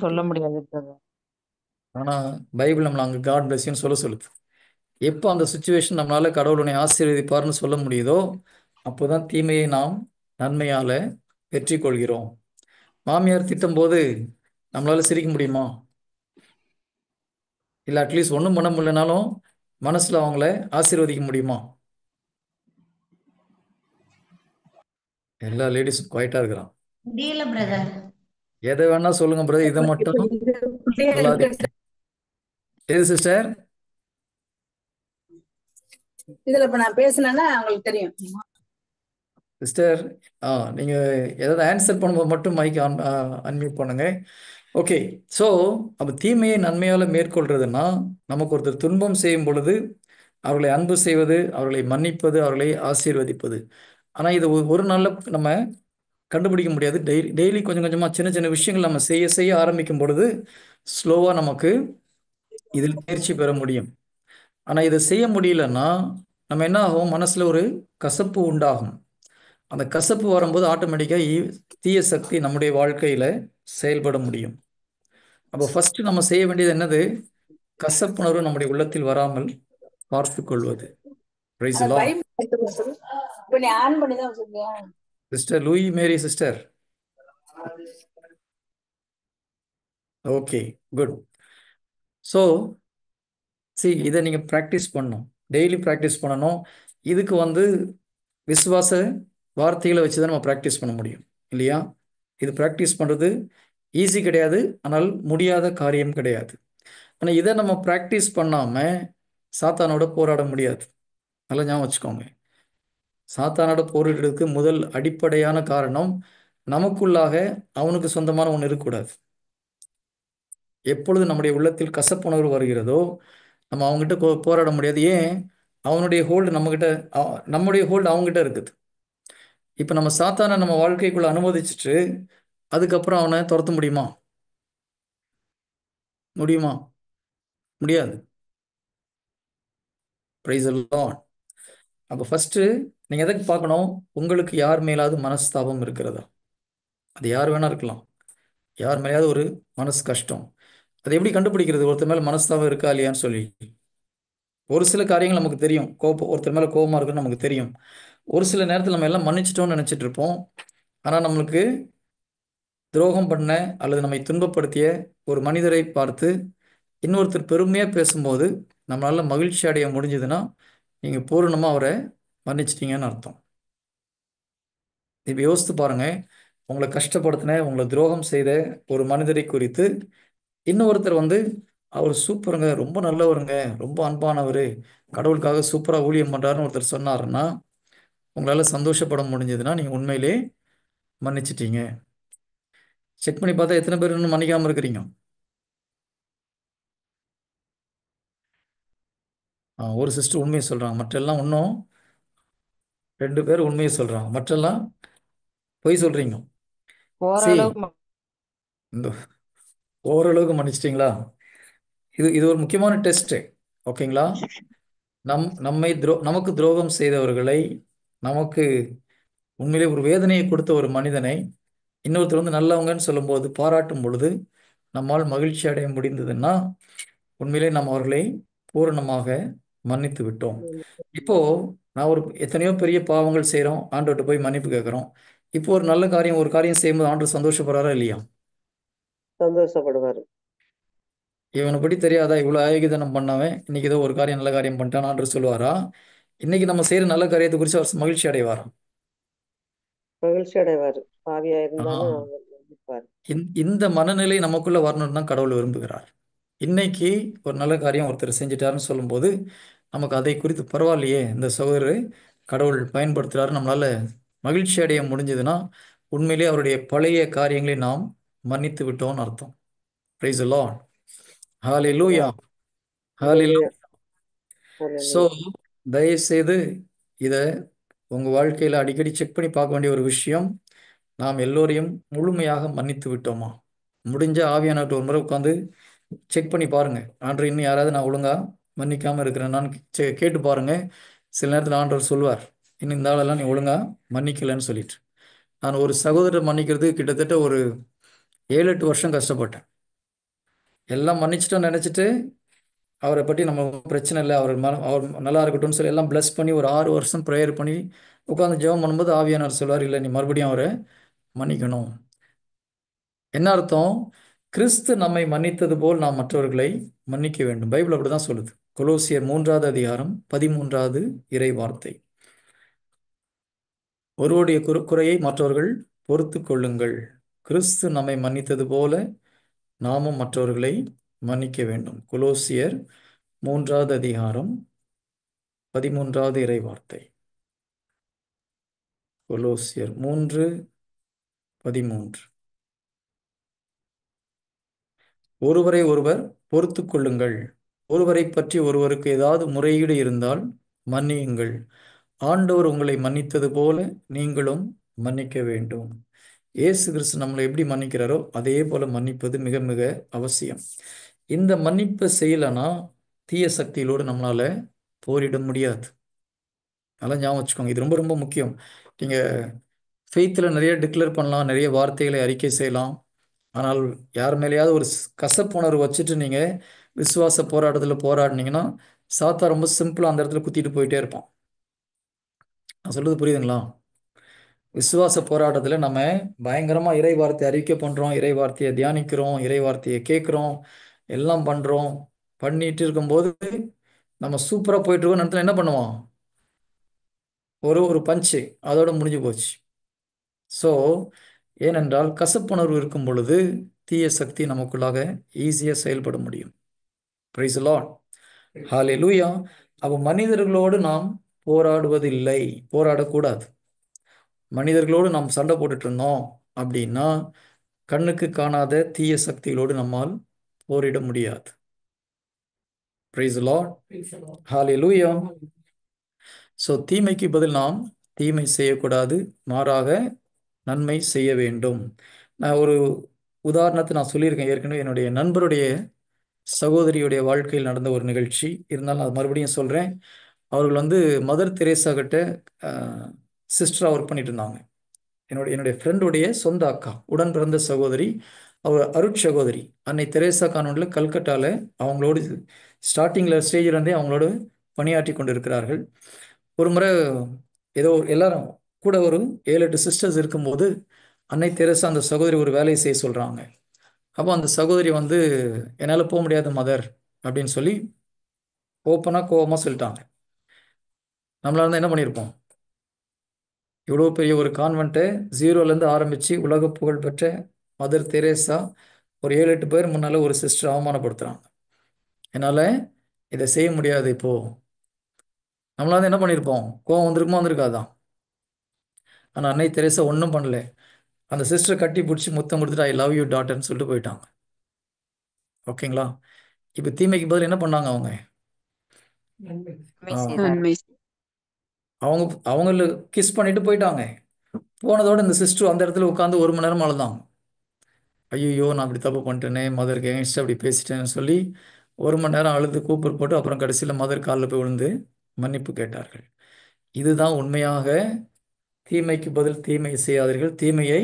சொல்ல முடியாது பிரதர். ஆனால் பைபிள் நம்மளை அங்கே காட் bless யூன்னு சொல்லுது. எப்போ அந்த சுச்சுவேஷன் நம்மளால கடவுள் உன்னை ஆசீர்வதிப்பார்னு சொல்ல முடியுதோ அப்போதான் தீமையை நாம் நன்மையால் வெற்றி கொள்கிறோம். மாமியார் திட்டும் போது நம்மளால சிரிக்க முடியுமா? இல்லை அட்லீஸ்ட் ஒன்றும் பண்ண முடியலனாலும் மனசில் அவங்கள ஆசீர்வதிக்க முடியுமா? எல்லா லேடிஸும் குவைட்டாக இருக்கிறான். முடியல பிரதர். எதை வேணா சொல்லுங்க பிரதர், இதை மட்டும் சொல்லாதீங்க. எது சிஸ்டர்? இதுல இப்ப நான் பேசினேன்னா உங்களுக்கு தெரியும். சிஸ்டர் நீங்கள் ஏதாவது ஆன்சர் பண்ணும்போது மட்டும் மைக் அன்மியூட் பண்ணுங்க. ஓகே. ஸோ அப்போ தீமையை நன்மையால் மேற்கொள்றதுன்னா நமக்கு ஒருத்தர் துன்பம் செய்யும் பொழுது அவர்களை அன்பு செய்வது, அவர்களை மன்னிப்பது, அவர்களை ஆசீர்வதிப்பது. ஆனால் இது ஒரு நாளில் நம்ம கண்டுபிடிக்க முடியாது. டெய்லி கொஞ்சம் கொஞ்சமாக சின்ன சின்ன விஷயங்கள் நம்ம செய்ய செய்ய ஆரம்பிக்கும் பொழுது ஸ்லோவாக நமக்கு இதில் தேர்ச்சி பெற முடியும். ஆனால் இதை செய்ய முடியலன்னா நம்ம என்ன ஆகும்? மனசில் ஒரு கசப்பு உண்டாகும். அந்த கசப்பு வரும்போது ஆட்டோமேட்டிக்காக தீய சக்தி நம்முடைய வாழ்க்கையில் செயல்பட முடியும். அப்போ ஃபஸ்ட்டு நம்ம செய்ய வேண்டியது என்னது? கசப்புணர்வு நம்முடைய உள்ளத்தில் வராமல் பார்த்து கொள்வது. Praise the lord. இப்ப நீ ஆன் பண்ணி தான் வச்சிருக்கியா? Sister Louie Mary sister. Okay, good. So இதை நீங்கள் ப்ராக்டிஸ் பண்ணணும், டெய்லி ப்ராக்டிஸ் பண்ணணும். இதுக்கு விசுவாச வார்த்தைகளை வச்சு தான் நம்ம ப்ராக்டிஸ் பண்ண முடியும் இல்லையா? இது ப்ராக்டிஸ் பண்ணுறது ஈஸி கிடையாது, ஆனால் முடியாத காரியம் கிடையாது. ஆனால் இதை நம்ம ப்ராக்டிஸ் பண்ணாமல் சாத்தானோட போராட முடியாது. நல்லா ஞாபகம் வச்சுக்கோங்க. சாத்தானோட போரிடுறதுக்கு முதல் அடிப்படையான காரணம் நமக்குள்ளாக அவனுக்கு சொந்தமான ஒன்று இருக்கக்கூடாது. எப்பொழுது நம்முடைய உள்ளத்தில் கசப்புணர்வு வருகிறதோ நம்ம அவங்ககிட்ட போராட முடியாது. ஏன்? அவனுடைய ஹோல்டு நம்மகிட்ட, நம்முடைய ஹோல்டு அவங்ககிட்ட இருக்குது. இப்போ நம்ம சாத்தானை நம்ம வாழ்க்கைக்குள்ள அனுமதிச்சுட்டு அதுக்கப்புறம் அவனை துரத்த முடியுமா? முடியாது. Price the Lord. அப்போ ஃபஸ்ட்டு நீங்கள் எதுக்கு பார்க்கணும்? உங்களுக்கு யார் மேலாவது மனஸ்தாபம் இருக்கிறதா? அது யார் வேணா இருக்கலாம். யார் மேலேயாவது ஒரு மனசு கஷ்டம். அது எப்படி கண்டுபிடிக்கிறது ஒருத்தர் மேலே மனஸ்தாபம் இருக்கா இல்லையான்னு சொல்லி? ஒரு சில காரியங்கள் நமக்கு தெரியும். ஒருத்தர் மேலே கோபமாக இருக்குன்னு நமக்கு தெரியும். ஒரு சில நேரத்தில் நம்ம எல்லாம் மன்னிச்சிட்டோம்னு நினச்சிட்டு இருப்போம். ஆனால் நம்மளுக்கு துரோகம் பண்ண அல்லது நம்மை துன்பப்படுத்திய ஒரு மனிதரை பார்த்து இன்னொருத்தர் பெருமையாக பேசும்போது நம்மளால் மகிழ்ச்சி அடைய முடிஞ்சதுன்னா நீங்கள் பூரணமாக அவரை மன்னிச்சிட்டீங்கன்னு அர்த்தம். இப்போ யோசித்து பாருங்கள், உங்களை கஷ்டப்படுத்தின, உங்களை துரோகம் செய்த ஒரு மனிதரை குறித்து இன்னொருத்தர் அவர் சூப்பருங்க, ரொம்ப நல்லவருங்க, ரொம்ப அன்பானவர், கடவுளுக்காக சூப்பராக ஊழியம் பண்ணுறாருன்னு ஒருத்தர் சொன்னாருன்னா உங்களால் சந்தோஷப்பட முடிஞ்சதுன்னா நீங்கள் உண்மையிலே மன்னிச்சிட்டீங்க. செக் பண்ணி பார்த்தா எத்தனை பேர் இன்னும் மன்னிக்காமல் இருக்கிறீங்க? ஒரு சிஸ்டர் உண்மையை சொல்கிறாங்க, மற்றெல்லாம் இன்னும் 2 பேர் உண்மையை சொல்கிறாங்க, மற்றெல்லாம் பொய் சொல்கிறீங்க. ஓரளவுக்கு இந்த ஓரளவுக்கு மன்னிச்சிட்டிங்களா? இது ஒரு முக்கியமான டெஸ்ட்டு. ஓகேங்களா? நமக்கு துரோகம் செய்தவர்களை, நமக்கு உண்மையிலே ஒரு வேதனையை கொடுத்த ஒரு மனிதனை இன்னொருத்தர் நல்லவங்கன்னு சொல்லும்போது, பாராட்டும் பொழுது நம்மால் மகிழ்ச்சி அடைய முடிந்ததுன்னா உண்மையிலே நாம் அவர்களை பூரணமாக மன்னித்து விட்டோம். இப்போ நான் எத்தனையோ பெரிய பாவங்கள் செய்கிறோம், ஆண்டவர்கிட்ட போய் மன்னிப்பு கேட்குறோம். இப்போ ஒரு நல்ல காரியம், ஒரு காரியம் செய்யும்போது ஆண்டவர் சந்தோஷப்படுறாரா இல்லையா? சந்தோஷப்படுவார். இவனை பற்றி தெரியாதா, இவ்வளோ ஆயோகிதனம் பண்ணவன் இன்னைக்கு ஏதோ ஒரு காரியம் நல்ல காரியம் பண்ணிட்டான் ஆண்டவர் சொல்லுவாரா? இன்னைக்கு நம்ம செய்கிற நல்ல காரியத்தை குறித்து அவர் மகிழ்ச்சி அடைவாரா? மகிழ்ச்சி அடைவார். பாவியா இருந்தாலும் அவர் மன்னிப்பார். இந்த மனநிலை நமக்குள்ள வரணும்னு தான் கடவுள் விரும்புகிறார். இன்னைக்கு ஒரு நல்ல காரியம் ஒருத்தர் செஞ்சிட்டாருன்னு சொல்லும்போது நமக்கு அதை குறித்து பரவாயில்லையே, இந்த சகோதரரை கடவுள் பயன்படுத்துகிறாரு, நம்மளால மகிழ்ச்சி அடைய முடிஞ்சதுன்னா உண்மையிலே அவருடைய பழைய காரியங்களை நாம் மன்னித்து விட்டோம்னு அர்த்தம். Price the lord. Hallelujah. Hallelujah. So தயவுசெய்து இதை உங்கள் வாழ்க்கையில் அடிக்கடி செக் பண்ணி பார்க்க வேண்டிய ஒரு விஷயம், நாம் எல்லோரையும் முழுமையாக மன்னித்து விட்டோமா? முடிஞ்ச ஆவியானவர்கிட்ட ஒரு முறை உட்காந்து செக் பண்ணி பாருங்க. ஆண்டவர் இன்னும் யாராவது நான் ஒழுங்கா மன்னிக்காம இருக்கிறேன்னான்னு கேட்டு பாருங்க. சில நேரத்தில் ஆண்டவர் சொல்வார், இன்னும் இந்த ஆளெல்லாம் நீ ஒழுங்கா மன்னிக்கலைன்னு சொல்லிட்டு. நான் ஒரு சகோதரர் மன்னிக்கிறது கிட்டத்தட்ட ஒரு 7-8 வருஷம் கஷ்டப்பட்டேன். எல்லாம் மன்னிச்சிட்டோன்னு நினச்சிட்டு அவரை பற்றி நம்ம பிரச்சனை இல்லை, அவர் நல்லா இருக்கட்டும்னு சொல்லி எல்லாம் ப்ளஸ் பண்ணி ஒரு 6 வருஷம் ப்ரேயர் பண்ணி உட்காந்து ஜெபம் பண்ணும்போது ஆவியானவர் சொல்வார், இல்லை நீ மறுபடியும் அவரை மன்னிக்கணும். என்ன அர்த்தம்? கிறிஸ்து நம்மை மன்னித்தது போல் நாம் மற்றவர்களை மன்னிக்க வேண்டும். பைபிள் அப்படிதான் சொல்லுது. கொலோசியர் 3வது அதிகாரம் 13வது இறை வார்த்தை. ஒருவருடைய குறையை மற்றவர்கள் பொறுத்து கொள்ளுங்கள். கிறிஸ்து நம்மை மன்னித்தது போல நாமும் மற்றவர்களை மன்னிக்க வேண்டும். கொலோசியர் 3வது அதிகாரம் 13வது இறை வார்த்தை. கொலோசியர் 3:13. ஒருவரை ஒருவர் பொறுத்து கொள்ளுங்கள். ஒருவரை பற்றி ஒருவருக்கு ஏதாவது முறையீடு இருந்தால் மன்னியுங்கள். ஆண்டவர் உங்களை மன்னித்தது போல நீங்களும் மன்னிக்க வேண்டும். இயேசு கிறிஸ்து நம்மளை எப்படி மன்னிக்கிறாரோ அதே போல மன்னிப்பது மிக மிக அவசியம். இந்த மன்னிப்பை செய்யலைன்னா தீய சக்திகளோடு நம்மளால போரிட முடியாது. அதெல்லாம் ஞாபகம் வச்சுக்கோங்க. இது ரொம்ப ரொம்ப முக்கியம். நீங்கள் ஃபெய்த்தில் நிறைய டிக்ளேர் பண்ணலாம், நிறைய வார்த்தைகளை அறிக்கை செய்யலாம். ஆனால் யார் மேலேயாவது ஒரு கசப்புணர்வு வச்சுட்டு நீங்கள் விசுவாச போராட்டத்தில் போராடினீங்கன்னா சாத்தா ரொம்ப சிம்பிளாக அந்த இடத்துல குத்திட்டு போயிட்டே இருப்பான். நான் சொல்கிறது புரியுதுங்களா? விசுவாச போராட்டத்தில் நம்ம பயங்கரமாக இறை வார்த்தையை அறிக்கை பண்ணுறோம், இறை வார்த்தையை தியானிக்கிறோம், இறை வார்த்தையை கேட்குறோம், எல்லாம் பண்ணுறோம். பண்ணிட்டு இருக்கும்போது நம்ம சூப்பராக போயிட்டு இருக்கோம். நேரத்தில் என்ன பண்ணுவோம்? ஒரு பஞ்சு அதோட முடிஞ்சு போச்சு. ஸோ ஏனென்றால் கசப்புணர்வு இருக்கும் பொழுது தீய சக்தி நமக்குள்ளாக ஈஸியாக செயல்பட முடியும். Praise the lord. ஹல்லேலூயா. அப்போ மனிதர்களோடு நாம் போராடுவதில்லை, போராடக்கூடாது. மனிதர்களோடு நாம் சண்டை போட்டுட்டு இருந்தோம் அப்படின்னா கண்ணுக்கு காணாத தீய சக்திகளோடு நம்மால் போரிட முடியாது. Price the lord. Hallelujah. So தீமைக்கு பதில் நாம் தீமை செய்யக்கூடாது, மாறாக நன்மை செய்ய வேண்டும். நான் ஒரு உதாரணத்தை நான் சொல்லியிருக்கேன் ஏற்கனவே. என்னுடைய நண்பருடைய சகோதரியுடைய வாழ்க்கையில் நடந்த ஒரு நிகழ்ச்சி, இருந்தாலும் அது மறுபடியும் சொல்கிறேன். அவர்கள் மதர் தெரேசா கிட்ட சிஸ்டராக ஒர்க் பண்ணிட்டு இருந்தாங்க. என்னுடைய ஃப்ரெண்டுடைய சொந்த அக்கா, உடன் பிறந்த சகோதரி, அவர் அருட் சகோதரி. அன்னை தெரேசா கான்வென்ட்ல கல்கட்டாவில் அவங்களோடு ஸ்டார்டிங்கில் ஸ்டேஜிலேருந்தே அவங்களோடு பணியாற்றி கொண்டு இருக்கிறார்கள். ஒரு முறை ஏதோ எல்லாரும் கூட ஒரு 7-8 சிஸ்டர்ஸ் இருக்கும்போது அன்னை தெரேசா அந்த சகோதரி ஒரு வேலையை செய்ய சொல்கிறாங்க. அப்போ அந்த சகோதரி என்னால் போக முடியாது மதர் அப்படின்னு சொல்லி ஓப்பனாக கோபமாக சொல்லிட்டாங்க. நம்மளால என்ன பண்ணியிருப்போம்? இவ்வளோ பெரிய ஒரு கான்வென்ட்டை 0லேருந்து ஆரம்பித்து உலக புகழ்பெற்ற மதர் தெரேசா ஒரு 7-8 பேர் முன்னால் ஒரு சிஸ்டர் அவமானப்படுத்துகிறாங்க. என்னால் இதை செய்ய முடியாது. இப்போது நம்மளால என்ன பண்ணியிருப்போம்? கோவம் வந்திருக்குமா? வந்திருக்காதான்? ஆனால் அன்னை தெரேசா ஒன்றும் பண்ணல. அந்த சிஸ்டரை கட்டி பிடிச்சி முத்தம் கொடுத்துட்டு ஐ லவ் யூ டாட்டர்ன்னு சொல்லிட்டு போயிட்டாங்க. ஓகேங்களா? இப்போ தீமைக்கு பதில் என்ன பண்ணாங்க? அவங்கள கிஸ் பண்ணிட்டு போயிட்டாங்க. போனதோட இந்த சிஸ்டர் அந்த இடத்துல உட்காந்து 1 மணி நேரம் அழுதாங்க. ஐயோ நான் அப்படி தப்பு பண்ணிட்டேனே, மதருக்கு எகென்ஸ்டாக அப்படி பேசிட்டேன்னு சொல்லி 1 மணி நேரம் அழுது கூப்பிட்டு போட்டு அப்புறம் கடைசியில் மதர் காலில் போய் விழுந்து மன்னிப்பு கேட்டார்கள். இதுதான் உண்மையாக தீமைக்கு பதில் தீமை செய்யாதீர்கள், தீமையை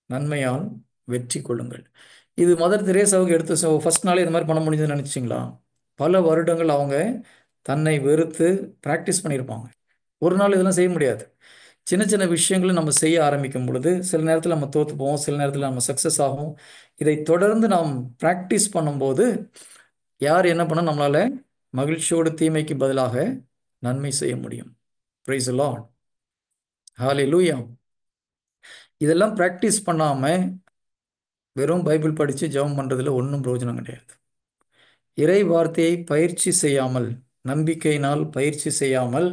நன்மையால் வெற்றி கொள்ளுங்கள். இது மதர் தெரேசாவுக்கு எடுத்து ஃபர்ஸ்ட் நாளே இது மாதிரி பண்ண முடியுதுன்னு நினச்சிங்களா? பல வருடங்கள் அவங்க தன்னை வெறுத்து ப்ராக்டிஸ் பண்ணியிருப்பாங்க. ஒரு நாள் இதெல்லாம் செய்ய முடியாது. சின்ன சின்ன விஷயங்களும் நம்ம செய்ய ஆரம்பிக்கும் பொழுது சில நேரத்தில் நம்ம தோற்று போவோம், சில நேரத்தில் நம்ம சக்ஸஸ் ஆகும். இதை தொடர்ந்து நாம் ப்ராக்டிஸ் பண்ணும்போது யார் என்ன பண்ண நம்மளால் மகிழ்ச்சியோடு தீமைக்கு பதிலாக நன்மை செய்ய முடியும். Praise the lord. ஹல்லேலூயா. இதெல்லாம் ப்ராக்டிஸ் பண்ணாமல் வெறும் பைபிள் படித்து ஜெபம் பண்ணுறதுல ஒன்றும் பிரயோஜனம் கிடையாது. இறை வார்த்தையை பயிற்சி செய்யாமல், நம்பிக்கையினால் பயிற்சி செய்யாமல்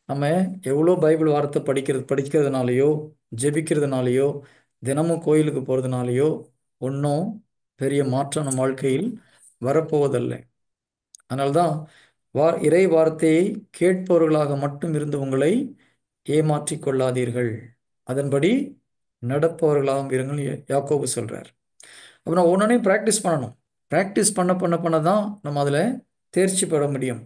நம்ம எவ்வளோ பைபிள் வார்த்தை படிக்கிறதுனாலையோ ஜெபிக்கிறதுனாலையோ தினமும் கோயிலுக்கு போகிறதுனாலையோ ஒன்றும் பெரிய மாற்றம் நம்ம வாழ்க்கையில் வரப்போவதில்லை. அதனால்தான் இறை வார்த்தையை கேட்பவர்களாக மட்டும் இருந்து உங்களை ஏமாற்றி கொள்ளாதீர்கள், அதன்படி நடப்பவர்களாகவும் இருங்கள் யாக்கோபு சொல்கிறார். அப்போ நான் ஒன்னொன்னையும் ப்ராக்டிஸ் பண்ணணும். ப்ராக்டிஸ் பண்ண பண்ண பண்ண தான் நம்ம அதில் தேர்ச்சி பெற முடியும்.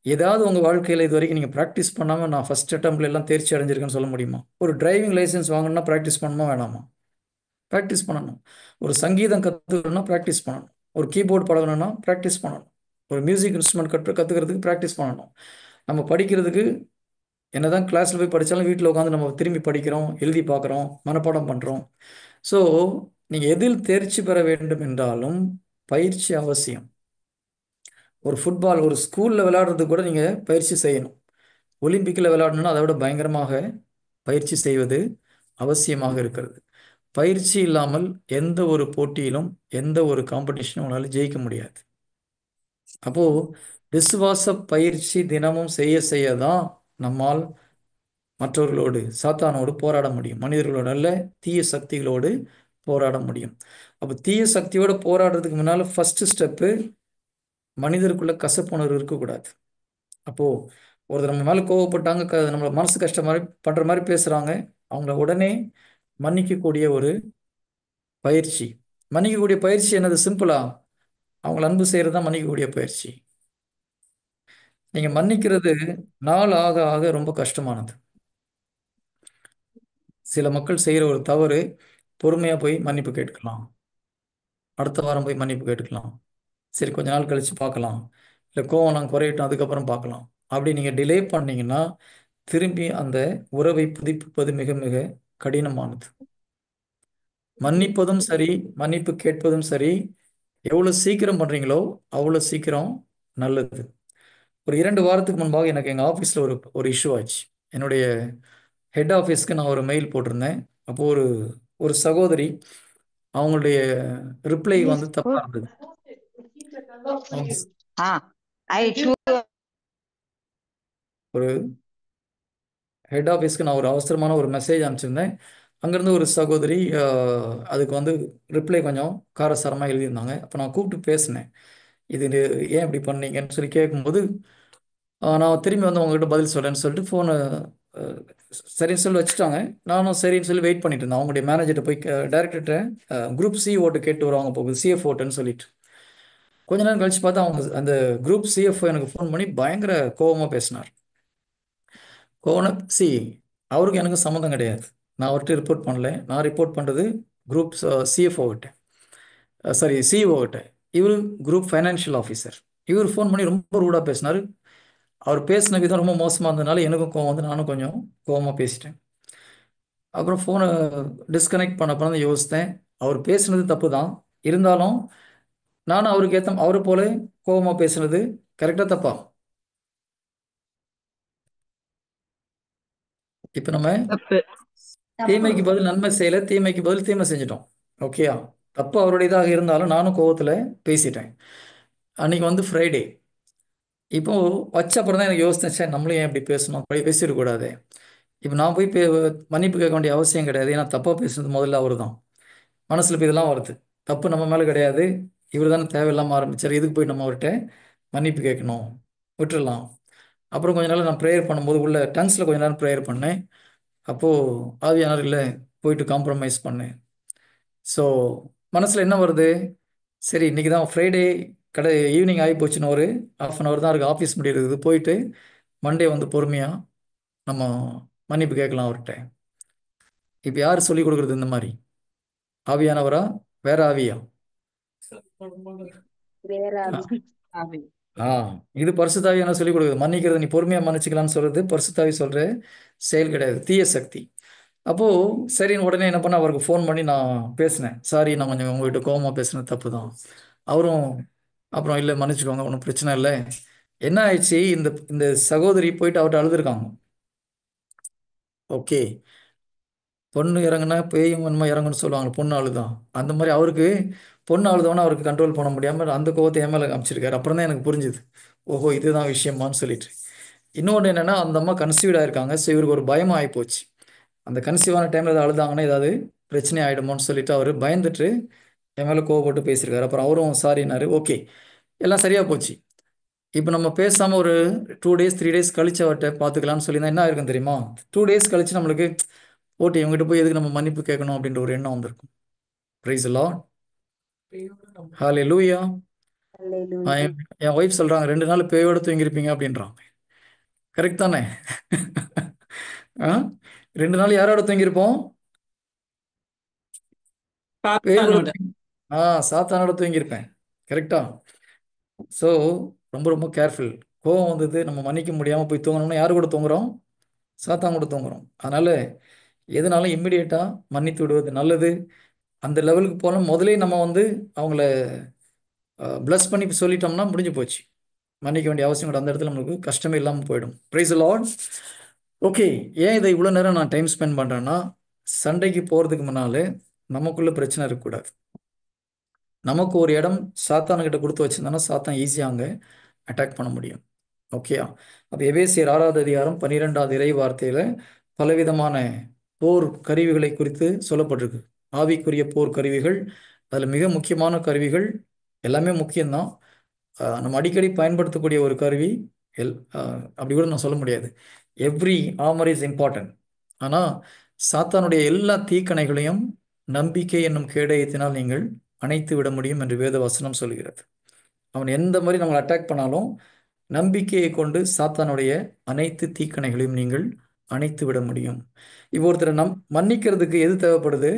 ஏதாவது உங்கள் வாழ்க்கையில் இது வரைக்கும் நீங்கள் ப்ராக்டிஸ் பண்ணாமல் நான் ஃபஸ்ட் அட்டம்ப்ட்ல எல்லாம் தேர்ச்சி அடைஞ்சிருக்கேன்னு சொல்ல முடியுமா? ஒரு டிரைவிங் லைசன்ஸ் வாங்கணும்னா ப்ராக்டிஸ் பண்ணணுமா வேணாமா? ப்ராக்டிஸ் பண்ணணும். ஒரு சங்கீதம் கற்றுக்கணும்னா ப்ராக்டிஸ் பண்ணணும். ஒரு கீபோர்டு பழகணும்னா ப்ராக்டிஸ் பண்ணணும். ஒரு மியூசிக் இன்ஸ்ட்ருமெண்ட் கற்றுக்கிறதுக்கு ப்ராக்டிஸ் பண்ணணும். நம்ம படிக்கிறதுக்கு என்னதான் கிளாஸில் போய் படித்தாலும் வீட்டில் உட்காந்து நம்ம திரும்பி படிக்கிறோம், எழுதி பார்க்குறோம், மனப்பாடம் பண்ணுறோம். ஸோ நீங்கள் எதில் தேர்ச்சி பெற வேண்டும் என்றாலும் பயிற்சி அவசியம். ஒரு ஃபுட்பால் ஒரு ஸ்கூலில் விளையாடுறதுக்கு கூட நீங்கள் பயிற்சி செய்யணும். ஒலிம்பிக்கில் விளையாடணும்னா அதை விட பயங்கரமாக பயிற்சி செய்வது அவசியமாக இருக்கிறது. பயிற்சி இல்லாமல் எந்த ஒரு போட்டியிலும் எந்த ஒரு காம்படிஷனும் உங்களால் ஜெயிக்க முடியாது. அப்போது விசுவாச பயிற்சி தினமும் செய்ய செய்ய தான் நம்மால் மற்றவர்களோடு சாத்தானோடு போராட முடியும். மனிதர்களோடு அல்ல, தீய சக்திகளோடு போராட முடியும். அப்போ தீய சக்தியோடு போராடுறதுக்கு முன்னால் ஃபஸ்ட்டு ஸ்டெப்பு மனிதருக்குள்ள கசப்புணர்வு இருக்கக்கூடாது. அப்போது ஒருத்தர் நம்ம மேலே கோவப்பட்டாங்க, நம்மளை மனசு கஷ்டம் மாதிரி பண்ணுற மாதிரி பேசுகிறாங்க, அவங்கள உடனே மன்னிக்கக்கூடிய ஒரு பயிற்சி. மன்னிக்கக்கூடிய பயிற்சி என்னது? சிம்பிளா அவங்கள அன்பு செய்கிறது தான் மன்னிக்கக்கூடிய பயிற்சி. நீங்கள் மன்னிக்கிறது நாள் ஆக ஆக ரொம்ப கஷ்டமானது. சில மக்கள் செய்கிற ஒரு தவறு, பொறுமையாக போய் மன்னிப்பு கேட்டுக்கலாம், அடுத்த வாரம் போய் மன்னிப்பு கேட்டுக்கலாம், சரி கொஞ்ச நாள் கழித்து பார்க்கலாம், இல்லை கோவம் நான் குறையட்டும் அதுக்கப்புறம் பார்க்கலாம், அப்படி நீங்கள் டிலே பண்ணீங்கன்னா திரும்பி அந்த உறவை புதுப்பிப்பது மிக மிக கடினமானது. மன்னிப்பதும் சரி, மன்னிப்பு கேட்பதும் சரி, எவ்வளோ சீக்கிரம் பண்ணுறீங்களோ அவ்வளோ சீக்கிரம் நல்லது. ஒரு 2 வாரத்துக்கு முன்பாக எனக்கு எங்கள் ஆஃபீஸில் ஒரு இஷ்யூ ஆச்சு. என்னுடைய ஹெட் ஆஃபீஸ்க்கு நான் ஒரு மெயில் போட்டிருந்தேன். அப்போது ஒரு சகோதரி அவங்களுடைய ரிப்ளை வந்து தப்பாக இருந்தது. ஒரு ஹெட் ஆஃபீஸ்க்கு நான் ஒரு அவசரமான ஒரு மெசேஜ் அனுப்பிச்சிருந்தேன். அங்கேருந்து ஒரு சகோதரி அதுக்கு வந்து ரிப்ளை கொஞ்சம் காரசாரமாக எழுதியிருந்தாங்க. அப்போ நான் கூப்பிட்டு பேசினேன், இது ஏன் இப்படி பண்ணீங்கன்னு சொல்லி கேட்கும்போது நான் திரும்பி வந்து உங்ககிட்ட பதில் சொல்கிறேன்னு சொல்லிட்டு ஃபோனை சரின்னு சொல்லி வச்சுட்டாங்க. நானும் சரின்னு சொல்லி வெயிட் பண்ணிட்டு இருந்தேன். அவங்களுடைய மேனேஜர்கிட்ட போய் டைரக்டர்கிட்ட குரூப் சி ஓட்டு கேட்டு வருவாங்க போகுது, சிஎஃப் ஓட்டுன்னு சொல்லிட்டு. கொஞ்ச நேரம் கழிச்சு பார்த்தா அவங்க அந்த குரூப் சிஎஃப் எனக்கு ஃபோன் பண்ணி பயங்கர கோபமாக பேசினார். அவருக்கு எனக்கு சம்மந்தம் கிடையாது. நான் அவர்கிட்ட ரிப்போர்ட் பண்ணல. நான் ரிப்போர்ட் பண்ணுறது குரூப் சிஎஃப்ஓ கிட்ட, சாரி சிஇஓ கிட்ட. இவர் குரூப் ஃபைனான்ஷியல் ஆஃபீஸர். இவர் ஃபோன் பண்ணி ரொம்ப ரூடாக பேசினார். அவர் பேசின விதம் ரொம்ப மோசமாக இருந்ததுனால எனக்கும் கோவம் வந்து நானும் கொஞ்சம் கோவமாக பேசிட்டேன். அப்புறம் ஃபோனை டிஸ்கனெக்ட் பண்ண தான் யோசித்தேன், அவர் பேசுனது தப்பு தான், இருந்தாலும் நானும் அவருக்கு அவரை போல கோவமாக பேசுனது கரெக்டாக தப்பா? இப்போ நம்ம தீமைக்கு பதில் நன்மை செய்யலை, தீமைக்கு பதில் தீமை செஞ்சிட்டோம். ஓகேயா? தப்பு அவருடையதாக இருந்தாலும் நானும் கோவத்தில் பேசிட்டேன். அன்றைக்கி வந்து ஃப்ரைடே. இப்போது வச்ச அப்புறம் தான் எனக்கு யோசித்தேன், சார் நம்மளும் ஏன் இப்படி பேசணும், பேசிடக்கூடாது. இப்போ நான் போய் மன்னிப்பு கேட்க வேண்டிய அவசியம் கிடையாது. ஏன்னா தப்பாக பேசுனது முதல்ல அவர் தான். மனசில் இப்போ இதெல்லாம் வருது, தப்பு நம்ம மேலே கிடையாது, இவர் தானே தேவையில்லாமல் ஆரம்பித்தார், இதுக்கு போய் நம்ம அவர்கிட்ட மன்னிப்பு கேட்கணும், விட்டுடலாம். அப்புறம் கொஞ்ச நாள் நான் ப்ரேயர் பண்ணும்போது உள்ள டங்ஸில் கொஞ்ச நேரம் ப்ரேயர் பண்ணேன். அப்போது ஆவியானவர் இல்லை, போயிட்டு காம்ப்ரமைஸ் பண்ணேன். ஸோ மனசில் என்ன வருது, சரி இன்றைக்கி தான் ஃப்ரைடே, ஈவினிங் ஆகி போச்சுன்னு ஒரு ½ தான் இருக்குது, ஆஃபீஸ் முடிகிறது, போயிட்டு மண்டே வந்து பொறுமையாக நம்ம மன்னிப்பு கேட்கலாம் அவர்கிட்ட. இப்போ யார் சொல்லிக் கொடுக்குறது இந்த மாதிரி? ஆவியானவரா வேற ஆவியா? இது பரிசுத்தாவியான சொல்லிக் கொடுக்குது. மன்னிக்கிறது, நீ பொறுமையாக மன்னிச்சுக்கலாம்னு சொல்கிறது பரிசுத்தாவி சொல்கிற செயல் கிடையாது, தீய சக்தி. அப்போது சரின்னு உடனே என்ன பண்ண, அவருக்கு ஃபோன் பண்ணி நான் பேசினேன், சாரி நான் கொஞ்சம் உங்கள்கிட்ட கோவமாக பேசுனது தப்பு தான். அவரும் அப்புறம் இல்லை மன்னிச்சுக்கோங்க, ஒன்றும் பிரச்சனை இல்லை. என்ன ஆயிடுச்சு, இந்த சகோதரி போயிட்டு அவர்கிட்ட அழுதுருக்காங்க. ஓகே, பொண்ணு இறங்குனா பேயும் என்னமோ இறங்குன்னு சொல்லுவாங்க, பொண்ணு அழுதான். அந்த மாதிரி அவருக்கு பொண்ணு அழுதவொன்னே அவருக்கு கண்ட்ரோல் பண்ண முடியாமல் அந்த கோவத்தை என் மேலே காமிச்சிருக்காரு. அப்புறம் தான் எனக்கு புரிஞ்சுது, ஓஹோ இதுதான் விஷயமான்னு சொல்லிட்டு. இன்னொன்று என்னென்னா, அந்த அம்மா கன்சீவ்டாக இருக்காங்க. ஸோ இவருக்கு ஒரு பயமாக ஆகிப்போச்சு, அந்த கன்சீவான டைமில் ஏதாவது அழுதாங்கன்னா ஏதாவது பிரச்சனை ஆகிடுமோன்னு சொல்லிட்டு அவர் பயந்துட்டு என் மேலே கோவப்பட்டு பேசியிருக்காரு. அப்புறம் அவரும் சாரினாரு. ஓகே, எல்லாம் சரியாக போச்சு. இப்போ நம்ம பேசாமல் ஒரு 2 days 3 days கழிச்சு அவர்கிட்ட பார்த்துக்கலாம்னு சொல்லி தான் என்ன ஆயிருக்கும் தெரியுமா, 2 days கழிச்சு நம்மளுக்கு ஓகே இவங்ககிட்ட போய் எதுக்கு நம்ம மன்னிப்பு கேட்கணும் அப்படின்ற ஒரு எண்ணம் வந்திருக்கும். Price the lord. Hallelujah. Hallelujah. N wife சொல்றாங்க 2 நாள் பேயோட தூங்கியிருப்பீங்க அப்படின்றாங்க. கரெக்ட் தானே? ஆ 2 நாள் யாரோட தூங்கியிருப்போம்? பேயோட சாத்தானோட. சாத்தானோட தூங்கியிருப்பேன். கரெக்டா? ஸோ ரொம்ப ரொம்ப கேர்ஃபுல். கோவம் வந்தது, நம்ம மன்னிக்க முடியாமல் போய் தூங்கணும்னா யாரு கூட தூங்குறோம்? சாத்தான் கூட தூங்குறோம். அதனால எதுனாலும் இம்மிடியேட்டாக மன்னித்து விடுவது நல்லது. அந்த லெவலுக்கு போனால் முதலே நம்ம அவங்கள ப்ளஸ் பண்ணி சொல்லிட்டோம்னா முடிஞ்சு போச்சு. மன்னிக்க வேண்டிய அவசியம் கூட அந்த இடத்துல நமக்கு கஷ்டமே இல்லாமல் போயிடும். Price lord. ஓகே, ஏன் இதை இவ்வளோ நேரம் நான் டைம் ஸ்பெண்ட் பண்ணுறேன்னா, சண்டைக்கு போகிறதுக்கு முன்னாலே நமக்குள்ள பிரச்சனை இருக்கக்கூடாது. நமக்கு ஒரு இடம் சாத்தானுக்கிட்ட கொடுத்து வச்சிருந்தோன்னா சாத்தான் ஈஸியாக அங்கே அட்டாக் பண்ண முடியும். ஓகேயா? அப்போ எபேசியர் 6வது அதிகாரம் 12வது இறை வார்த்தையில் பலவிதமான போர் கருவிகளை குறித்து சொல்லப்பட்டிருக்கு. ஆவிக்குரிய போர் கருவிகள், அதில் மிக முக்கியமான கருவிகள் எல்லாமே முக்கியம்தான். நம்ம அடிக்கடி பயன்படுத்தக்கூடிய ஒரு கருவி அப்படி கூட நான் சொல்ல முடியாது. Every armour is important. ஆனால் சாத்தானுடைய எல்லா தீக்கணைகளையும் நம்பிக்கை என்னும் கேடயத்தினால் நீங்கள் அணைத்து விட முடியும் என்று வேத வசனம் சொல்கிறது. அவன் எந்த மாதிரி நம்மளை அட்டாக் பண்ணாலும் நம்பிக்கையை கொண்டு சாத்தானுடைய அனைத்து தீக்கணைகளையும் நீங்கள் அணைத்து விட முடியும். இப்போ ஒருத்தரை மன்னிக்கிறதுக்கு எது தேவைப்படுது?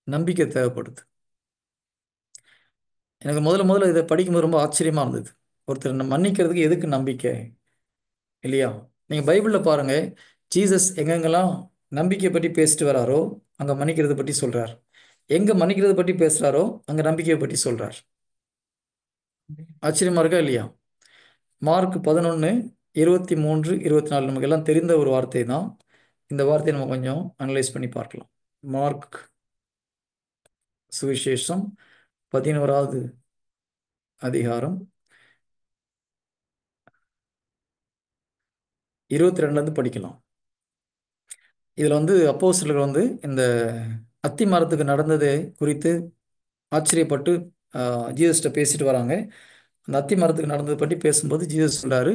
நம்பிக்கை தேவைப்படுது. எனக்கு முதல்ல இதை படிக்கும்போது ரொம்ப ஆச்சரியமா இருந்தது. ஒருத்தர் மன்னிக்கிறதுக்கு எதுக்கு நம்பிக்கை? இல்லையா? நீங்கள் பைபிளில் பாருங்க, ஜீசஸ் எங்கெங்கெல்லாம் நம்பிக்கை பற்றி பேசிட்டு வராரோ அங்கே மன்னிக்கிறதை பற்றி சொல்றார். எங்க மன்னிக்கிறதை பற்றி பேசுறாரோ அங்கே நம்பிக்கையை பற்றி சொல்றார். ஆச்சரியமா இருக்கா இல்லையா? மார்க் 11:23-24 நமக்கு எல்லாம் தெரிந்த ஒரு வார்த்தை தான். இந்த வார்த்தையை நம்ம கொஞ்சம் அனலைஸ் பண்ணி பார்க்கலாம். மார்க் சுவிசேஷம் 11வது அதிகாரம் 22 படிக்கலாம். இதில் அப்போஸ்தலர்கள் இந்த அத்தி மரத்துக்கு நடந்தது குறித்து ஆச்சரியப்பட்டு ஜீசஸ்கிட்ட பேசிட்டு வராங்க. அந்த அத்தி மரத்துக்கு நடந்ததை பற்றி பேசும்போது ஜீசஸ் சொல்றாரு,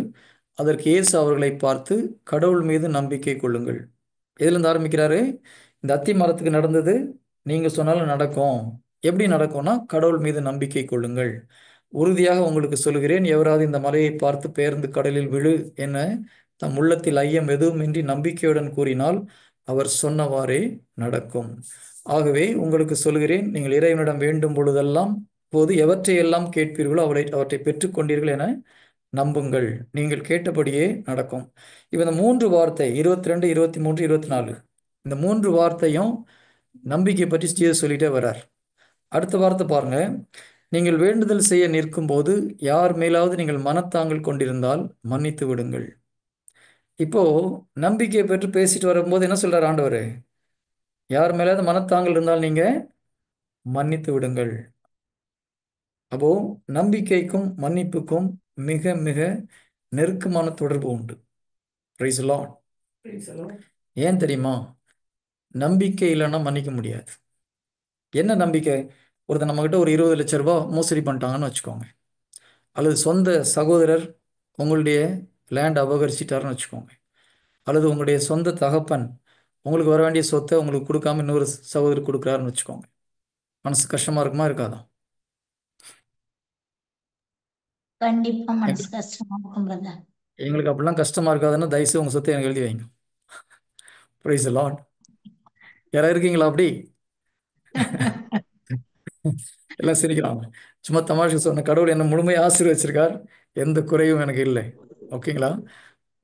அதற்கு இயேசு அவர்களை பார்த்து, கடவுள் மீது நம்பிக்கை கொள்ளுங்கள். எதுலேருந்து ஆரம்பிக்கிறாரு? இந்த அத்தி மரத்துக்கு நடந்தது நீங்கள் சொன்னாலும் நடக்கும். எப்படி நடக்கும்னா, கடவுள் மீது நம்பிக்கை கொள்ளுங்கள். உறுதியாக உங்களுக்கு சொல்கிறேன், எவராது இந்த மலையை பார்த்து பெயர்ந்து கடலில் விழு என தம் உள்ளத்தில் ஐயம் எதுவுமின்றி நம்பிக்கையுடன் கூறினால் அவர் சொன்னவாறே நடக்கும். ஆகவே உங்களுக்கு சொல்கிறேன், நீங்கள் இறைவனிடம் வேண்டும் பொழுதெல்லாம் போது எவற்றையெல்லாம் கேட்பீர்களோ அவற்றை பெற்றுக்கொண்டீர்கள் என நம்புங்கள், நீங்கள் கேட்டபடியே நடக்கும். இப்போ இந்த 3 வார்த்தை 22, 23, 24 இந்த 3 வார்த்தையும் நம்பிக்கை பற்றி ஜீசஸ் சொல்லிட்டே வர்றார். அடுத்த வார்த்தை பாருங்க, நீங்கள் வேண்டுதல் செய்ய நிற்கும் போது யார் மேலாவது நீங்கள் மனத்தாங்கல் கொண்டிருந்தால் மன்னித்து விடுங்கள். இப்போ நம்பிக்கையை பற்றி பேசிட்டு வரும்போது என்ன சொல்றார் ஆண்டவர்? யார் மேலாவது மனத்தாங்கல் இருந்தால் நீங்க மன்னித்து விடுங்கள். அப்போ நம்பிக்கைக்கும் மன்னிப்புக்கும் மிக மிக நெருக்கமான தொடர்பு உண்டு. Praise lord. ஏன் தெரியுமா? நம்பிக்கை இல்லைன்னா மன்னிக்க முடியாது. என்ன நம்பிக்கை? ஒருத்தர் நம்மகிட்ட ஒரு 20 லட்ச ரூபா மோசடி பண்ணிட்டாங்கன்னு வச்சுக்கோங்க, அல்லது சொந்த சகோதரர் உங்களுடைய லேண்ட் அபகரிச்சிட்டாருன்னு வச்சுக்கோங்க, அல்லது உங்களுடைய சொந்த தகப்பன் உங்களுக்கு வர வேண்டிய சொத்தை உங்களுக்கு கொடுக்காம இன்னொரு சகோதரர் கொடுக்குறாருன்னு வச்சுக்கோங்க. மனசு கஷ்டமா இருக்குமா இருக்காதா? கண்டிப்பா மனசு கஷ்டமா இருக்கும் பிரதர். எங்களுக்கு அப்படிலாம் கஷ்டமா இருக்காதுன்னா தயவுசெய்து உங்க சொத்தை எனக்கு எழுதி வைங்க. Price the Lord. யாராவது இருக்கீங்களா அப்படி? எல்லாம் சிரிக்கிறாங்க. சும்மா தமாஷுக்கு சொன்ன. கடவுள் என்ன முழுமையாக ஆசீர்வதிச்சிருக்கார், எந்த குறையும் எனக்கு இல்லை. ஓகேங்களா?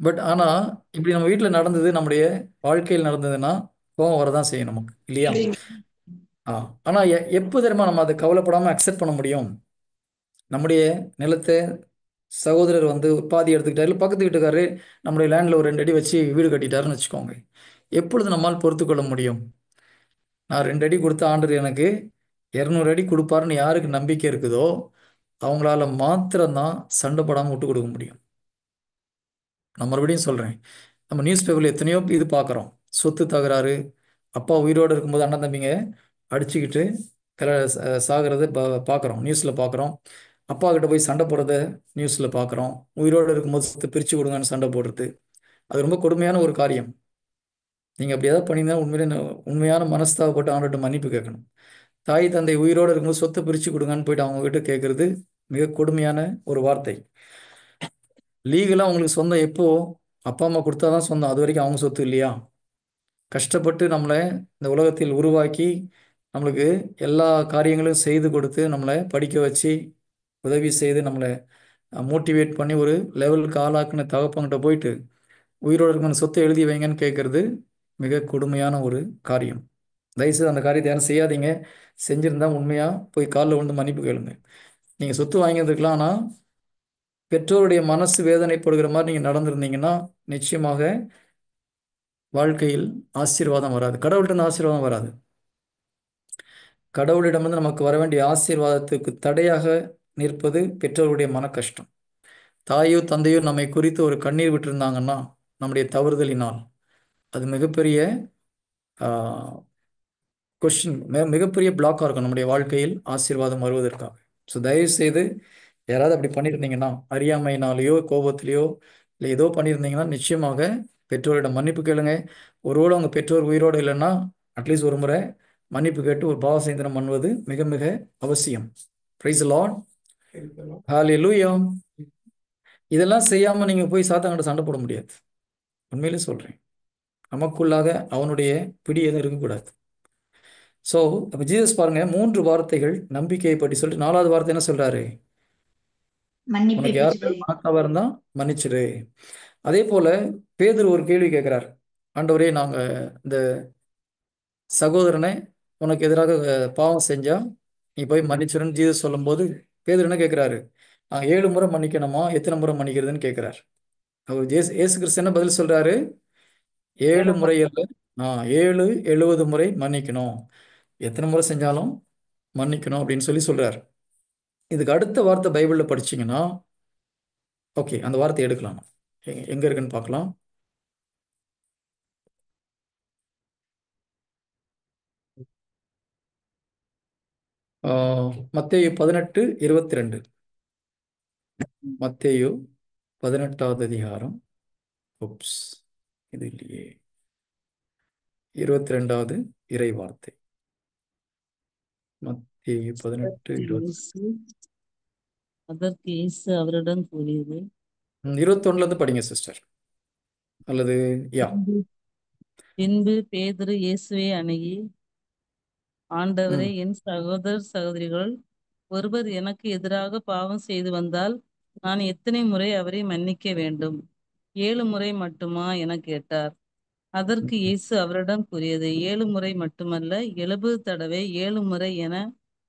பட் ஆனால் இப்படி நம்ம வீட்டில் நடந்தது, நம்முடைய வாழ்க்கையில் நடந்ததுன்னா கோபம் வரதான் செய்யும் நமக்கு, இல்லையா? ஆனால் எப்போ தெரியுமா நம்ம அதை கவலைப்படாமல் அக்செப்ட் பண்ண முடியும்? நம்முடைய நிலத்தை சகோதரர் பாதி எடுத்துக்கிட்டாரு, பக்கத்து வீட்டுக்காரரு நம்முடைய லேண்டில் ஒரு 2 அடி வச்சு வீடு கட்டிட்டாருன்னு வச்சுக்கோங்க. எப்பொழுது நம்மால் பொறுத்து கொள்ள முடியும்? நான் 2 அடி கொடுத்த ஆண்டவர் எனக்கு 200 அடி கொடுப்பாருன்னு யாருக்கு நம்பிக்கை இருக்குதோ அவங்களால மாத்திரம்தான் சண்டை போடாமல் விட்டு கொடுக்க முடியும். நான் மறுபடியும் சொல்கிறேன், நம்ம நியூஸ் பேப்பரில் எத்தனையோ இது பார்க்குறோம். சொத்து தகராறு, அப்பா உயிரோடு இருக்கும்போது அண்ணன் தம்பிங்க அடிச்சுக்கிட்டு சாகிறத பார்க்குறோம், நியூஸில் பார்க்குறோம். அப்பா கிட்ட போய் சண்டை போடுறத நியூஸில் பார்க்குறோம். உயிரோடு இருக்கும்போது சொத்தை பிரித்து கொடுங்கன்னு சண்டை போடுறது, அது ரொம்ப கொடுமையான ஒரு காரியம். நீங்கள் அப்படி ஏதாவது பண்ணிங்கன்னா உண்மையான மனஸ்தாபப்பட்டு ஆண்டவர்கிட்ட மன்னிப்பு கேட்கணும். தாய் தந்தை உயிரோடு இருக்கும்போது சொத்தை பிரித்து கொடுங்கன்னு போயிட்டு அவங்க கிட்ட கேட்கறது மிக கொடுமையான ஒரு வார்த்தை. லீகலாக அவங்களுக்கு சொந்தம் எப்போ அப்பா அம்மா கொடுத்தா தான் சொந்தம், அது வரைக்கும் அவங்க சொத்து இல்லையா? கஷ்டப்பட்டு நம்மளை இந்த உலகத்தில் உருவாக்கி நம்மளுக்கு எல்லா காரியங்களும் செய்து கொடுத்து நம்மளை படிக்க வச்சு உதவி செய்து நம்மளை மோட்டிவேட் பண்ணி ஒரு லெவலுக்கு ஆளாக்குன தகப்பங்கிட்ட போயிட்டு உயிரோடு இருக்கிற சொத்தை எழுதி வைங்கன்னு கேட்கறது மிக கொடுமையான ஒரு காரியம். தயவுசெய்து அந்த காரியத்தை யாரும் செய்யாதீங்க. செஞ்சுருந்தா உண்மையாக போய் காலில் விழுந்து மன்னிப்பு கேளுங்க. நீங்கள் சொத்து வாங்கியிருந்துக்கலாம், ஆனால் பெற்றோருடைய மனசு வேதனைப்படுகிற மாதிரி நீங்கள் நடந்திருந்தீங்கன்னா நிச்சயமாக வாழ்க்கையில் ஆசீர்வாதம் வராது, கடவுள்கிட்ட ஆசீர்வாதம் வராது. கடவுளிடமிருந்து நமக்கு வர வேண்டிய ஆசீர்வாதத்துக்கு தடையாக நிற்பது பெற்றோருடைய மன கஷ்டம். தாயோ தந்தையோ நம்மை குறித்து ஒரு கண்ணீர் விட்டுருந்தாங்கன்னா நம்முடைய தவறுதலினால் அது மிகப்பெரிய கொஸ்டின், மிகப்பெரிய பிளாக்காக இருக்கும் நம்முடைய வாழ்க்கையில் ஆசீர்வாதம் வருவதற்காக. ஸோ தயவு செய்து யாராவது அப்படி பண்ணியிருந்தீங்கன்னா, அறியாமையினாலேயோ கோபத்திலேயோ இல்லை ஏதோ பண்ணியிருந்தீங்கன்னா நிச்சயமாக பெற்றோரிடம் மன்னிப்பு கேளுங்க. ஒருவேளை அவங்க பெற்றோர் உயிரோடு இல்லைன்னா அட்லீஸ்ட் ஒரு முறை மன்னிப்பு கேட்டு ஒரு பாவ சேந்தனம் பண்ணுவது மிக மிக அவசியம். Praise the lord. ஹல்லேலூயா. இதெல்லாம் செய்யாமல் நீங்கள் போய் சாத்தான்கிட்ட சண்டை போட முடியாது. உண்மையிலே சொல்கிறேன், நமக்குள்ளாக அவனுடைய பிடி எதுவும் இருக்கக்கூடாது. ஸோ அப்போ ஜீசஸ் பாருங்க 3 வார்த்தைகள் நம்பிக்கையை பற்றி சொல்லிட்டு 4வது வார்த்தை என்ன சொல்றாரு? மன்னிப்பை உனக்கு யார் பெற்று மனத்தாவா இருந்தா மன்னிச்சிரு. அதே போல பேதுரு ஒரு கேள்வி கேட்கிறார், ஆண்டவரே நாங்கள் இந்த சகோதரனை உனக்கு எதிராக பாவம் செஞ்சா நீ போய் மன்னிச்சிருன்னு ஜீசஸ் சொல்லும்போது பேதுரு என்ன கேட்குறாரு? 7 முறை மன்னிக்கணுமா, எத்தனை முறை மன்னிக்கிறதுன்னு கேட்குறாரு. அவர் ஏசு கிறிஸ்து என்ன பதில் சொல்றாரு? 7 முறை அல்ல, 7 70 முறை மன்னிக்கணும், எத்தனை முறை செஞ்சாலும் மன்னிக்கணும் அப்படின்னு சொல்றாரு. இதுக்கு அடுத்த வார்த்தை பைபிளில் படிச்சீங்கன்னா, ஓகே அந்த வார்த்தை எடுக்கலாம், எங்க இருக்குன்னு பார்க்கலாம். மத்தேயு 18:22. மத்தேயு 18வது அதிகாரம், இது இல்லையே, 22வது இறை வார்த்தை. மத்தேயு 18:20. அதற்கு இயேசு அவரிடம் கூறியது, 21ல இருந்து படிங்க சிஸ்டர், அல்லது யா. பின்பு பேதுரு இயேசுவை அணுகி, ஆண்டவரே, என் சகோதர சகோதரிகள் ஒருவர் எனக்கு எதிராக பாவம் செய்து வந்தால் நான் எத்தனை முறை அவரை மன்னிக்க வேண்டும்? 7 முறை மட்டுமா என கேட்டார். அதற்கு இயேசு அவரிடம் கூறியது, 7 முறை மட்டுமல்ல, 70 தடவை 7 முறை என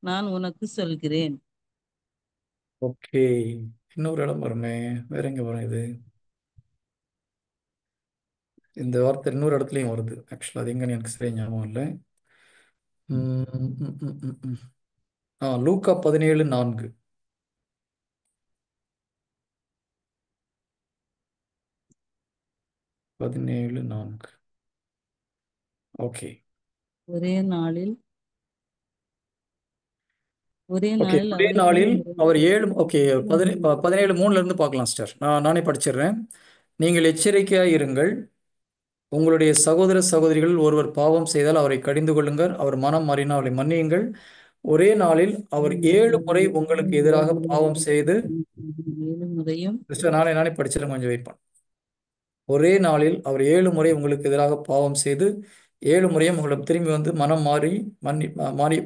நான் உனக்கு சொல்கிறேன். ஓகே, இன்னொரு இடம் வருமே, வேற எங்க வரும் இது? இந்த வார்த்தை இன்னொரு இடத்துலையும் வருது ஆக்சுவலாக, அது எங்கன்னு எனக்கு சரியா ஞாபகம் இல்லை. லூக்கா 17:4. ஓகே, ஒரே நாளில் ஒரே அவரை நாளில் 7 முறை அவர் 7 ஓகே 17:3 இருந்து பார்க்கலாம் சிஸ்டர், நானே படிச்சிடுறேன். நீங்கள் எச்சரிக்கையாக இருங்கள், உங்களுடைய சகோதர சகோதரிகள் ஒருவர் பாவம் செய்தால் அவரை கடிந்து கொள்ளுங்கள், அவர் மனம் மாறினால் அவரை மன்னியுங்கள். ஒரே நாளில் அவர் 7 முறை உங்களுக்கு எதிராக பாவம் செய்து, 7 முறையும் சிஸ்டர் நானே படிச்சிடறேன், கொஞ்சம் வெயிட் பண்ண. ஒரே நாளில் அவர் 7 முறை உங்களுக்கு எதிராக பாவம் செய்து 7 முறையும் உங்களிடம் திரும்பி வந்து மனம்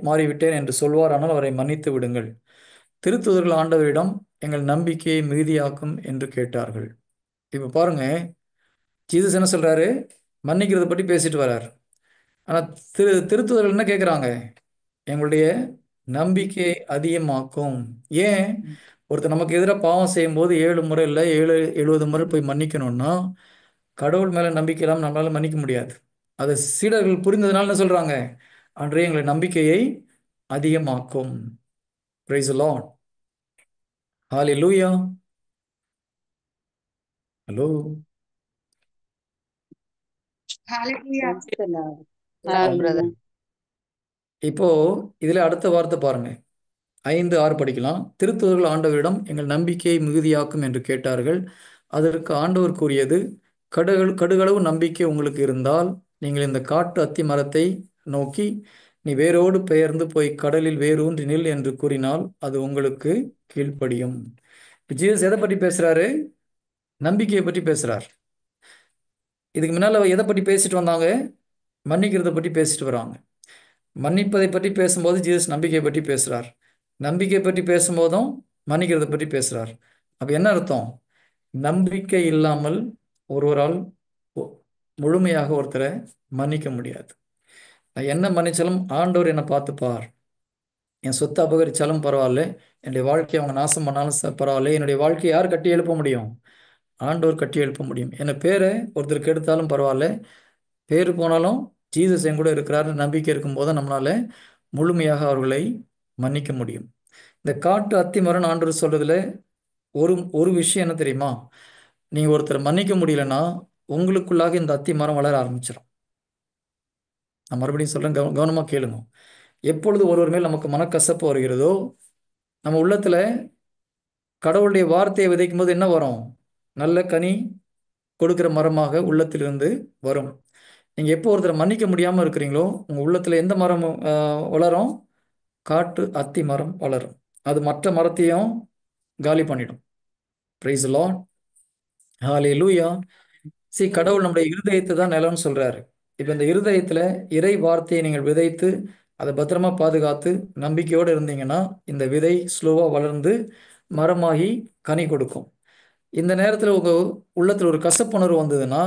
மாறிவிட்டேன் என்று சொல்வார், ஆனால் அவரை மன்னித்து விடுங்கள். திருத்தூதர்கள் ஆண்டவரிடம் எங்கள் நம்பிக்கையை மிகுதியாக்கும் என்று கேட்டார்கள். இப்போ பாருங்க, ஜீசஸ் என்ன சொல்றாரு? மன்னிக்கிறத பற்றி பேசிட்டு வர்றார். ஆனால் திருத்தூதர்கள் என்ன கேட்குறாங்க? எங்களுடைய நம்பிக்கையை அதிகமாக்கும். ஏன்? ஒருத்தர் நமக்கு எதிராக பாவம் செய்யும் போது 7 முறை இல்லை 70 முறை போய் மன்னிக்கணும்னா கடவுள் மேலே நம்பிக்கை இல்லாமல் நம்மளால மன்னிக்க முடியாது. அதை சீடர்கள் புரிந்ததுனால என்ன சொல்றாங்க? அன்றே எங்களை நம்பிக்கையை அதிகமாக்கும். Praise the lord. Hallelujah. Hello, இப்போ இதுல அடுத்த வார்த்தை பாருங்க, 5:6 படிக்கலாம். திருத்தூதர்கள் ஆண்டவரிடம் எங்கள் நம்பிக்கையை மிகுதியாக்கும் என்று கேட்டார்கள். அதற்கு ஆண்டவர் கூறியது, கடுகளவு நம்பிக்கை உங்களுக்கு இருந்தால் நீங்கள் இந்த காட்டு அத்தி மரத்தை நோக்கி நீ வேரோடு பெயர்ந்து போய் கடலில் வேரூன்றி நில் என்று கூறினால் அது உங்களுக்கு கீழ்ப்படியும். ஜீசஸ் எதை பற்றி பேசுறாரு? நம்பிக்கையை பற்றி பேசுறார். இதுக்கு முன்னால எதை பற்றி பேசிட்டு வந்தாங்க? மன்னிக்கிறத பற்றி பேசிட்டு வராங்க. மன்னிப்பதை பற்றி பேசும்போது ஜீசஸ் நம்பிக்கையை பற்றி பேசுறார். நம்பிக்கை பற்றி பேசும்போதும் மன்னிக்கிறத பற்றி பேசுறார். அப்ப என்ன அர்த்தம்? நம்பிக்கை இல்லாமல் ஒருவரால் முழுமையாக ஒருத்தரை மன்னிக்க முடியாது. நான் என்ன மன்னிச்சாலும் ஆண்டவர் என்னை பார்த்துப்பார். என் சொத்தை அபகரிச்சாலும் பரவாயில்ல, என்னுடைய வாழ்க்கையை அவங்க நாசம் பண்ணாலும் பரவாயில்ல, என்னுடைய வாழ்க்கையை யார் கட்டி எழுப்ப முடியும்? ஆண்டவர் கட்டி எழுப்ப முடியும். என்ன பேரை ஒருத்தருக்கு எடுத்தாலும் பரவாயில்ல, பேர் போனாலும் ஜீசஸ் என் கூட இருக்கிறாருன்னு நம்பிக்கை இருக்கும்போது நம்மளால முழுமையாக அவர்களை மன்னிக்க முடியும். இந்த காட்டு அத்திமரம் ஆண்டவர் சொல்றதுல ஒரு விஷயம் என்ன தெரியுமா? நீங்க ஒருத்தர் மன்னிக்க முடியலன்னா உங்களுக்குள்ளாக இந்த அத்தி மரம் வளர ஆரம்பிச்சிடும். நான் மறுபடியும் சொல்றேன், கவனமா கேளுங்க. எப்பொழுது ஒருவர் மேல் நமக்கு மனக்கசப்பு வருகிறதோ, நம்ம உள்ளத்துல கடவுளுடைய வார்த்தையை விதைக்கும் போது என்ன வரும்? நல்ல கனி கொடுக்கிற மரமாக உள்ளத்திலிருந்து வரும். நீங்க எப்போ ஒருத்தரை மன்னிக்க முடியாம இருக்கிறீங்களோ உங்க உள்ளத்துல எந்த மரம் வளரும்? காட்டு அத்தி மரம் வளரும். அது மற்ற மரத்தையும் காலி பண்ணிடும். Praise the lord. ஹல்லேலூயா. கடவுள் நம்முடைய இருதயத்தை தான் நிலம்னு சொல்றாரு. இப்ப இந்த இருதயத்துல இறை வார்த்தையை நீங்கள் விதைத்து அதை பத்திரமா பாதுகாத்து நம்பிக்கையோடு இருந்தீங்கன்னா இந்த விதை ஸ்லோவா வளர்ந்து மரமாகி கனி கொடுக்கும். இந்த நேரத்தில் உங்க உள்ளத்துல ஒரு கசப்புணர்வு வந்ததுன்னா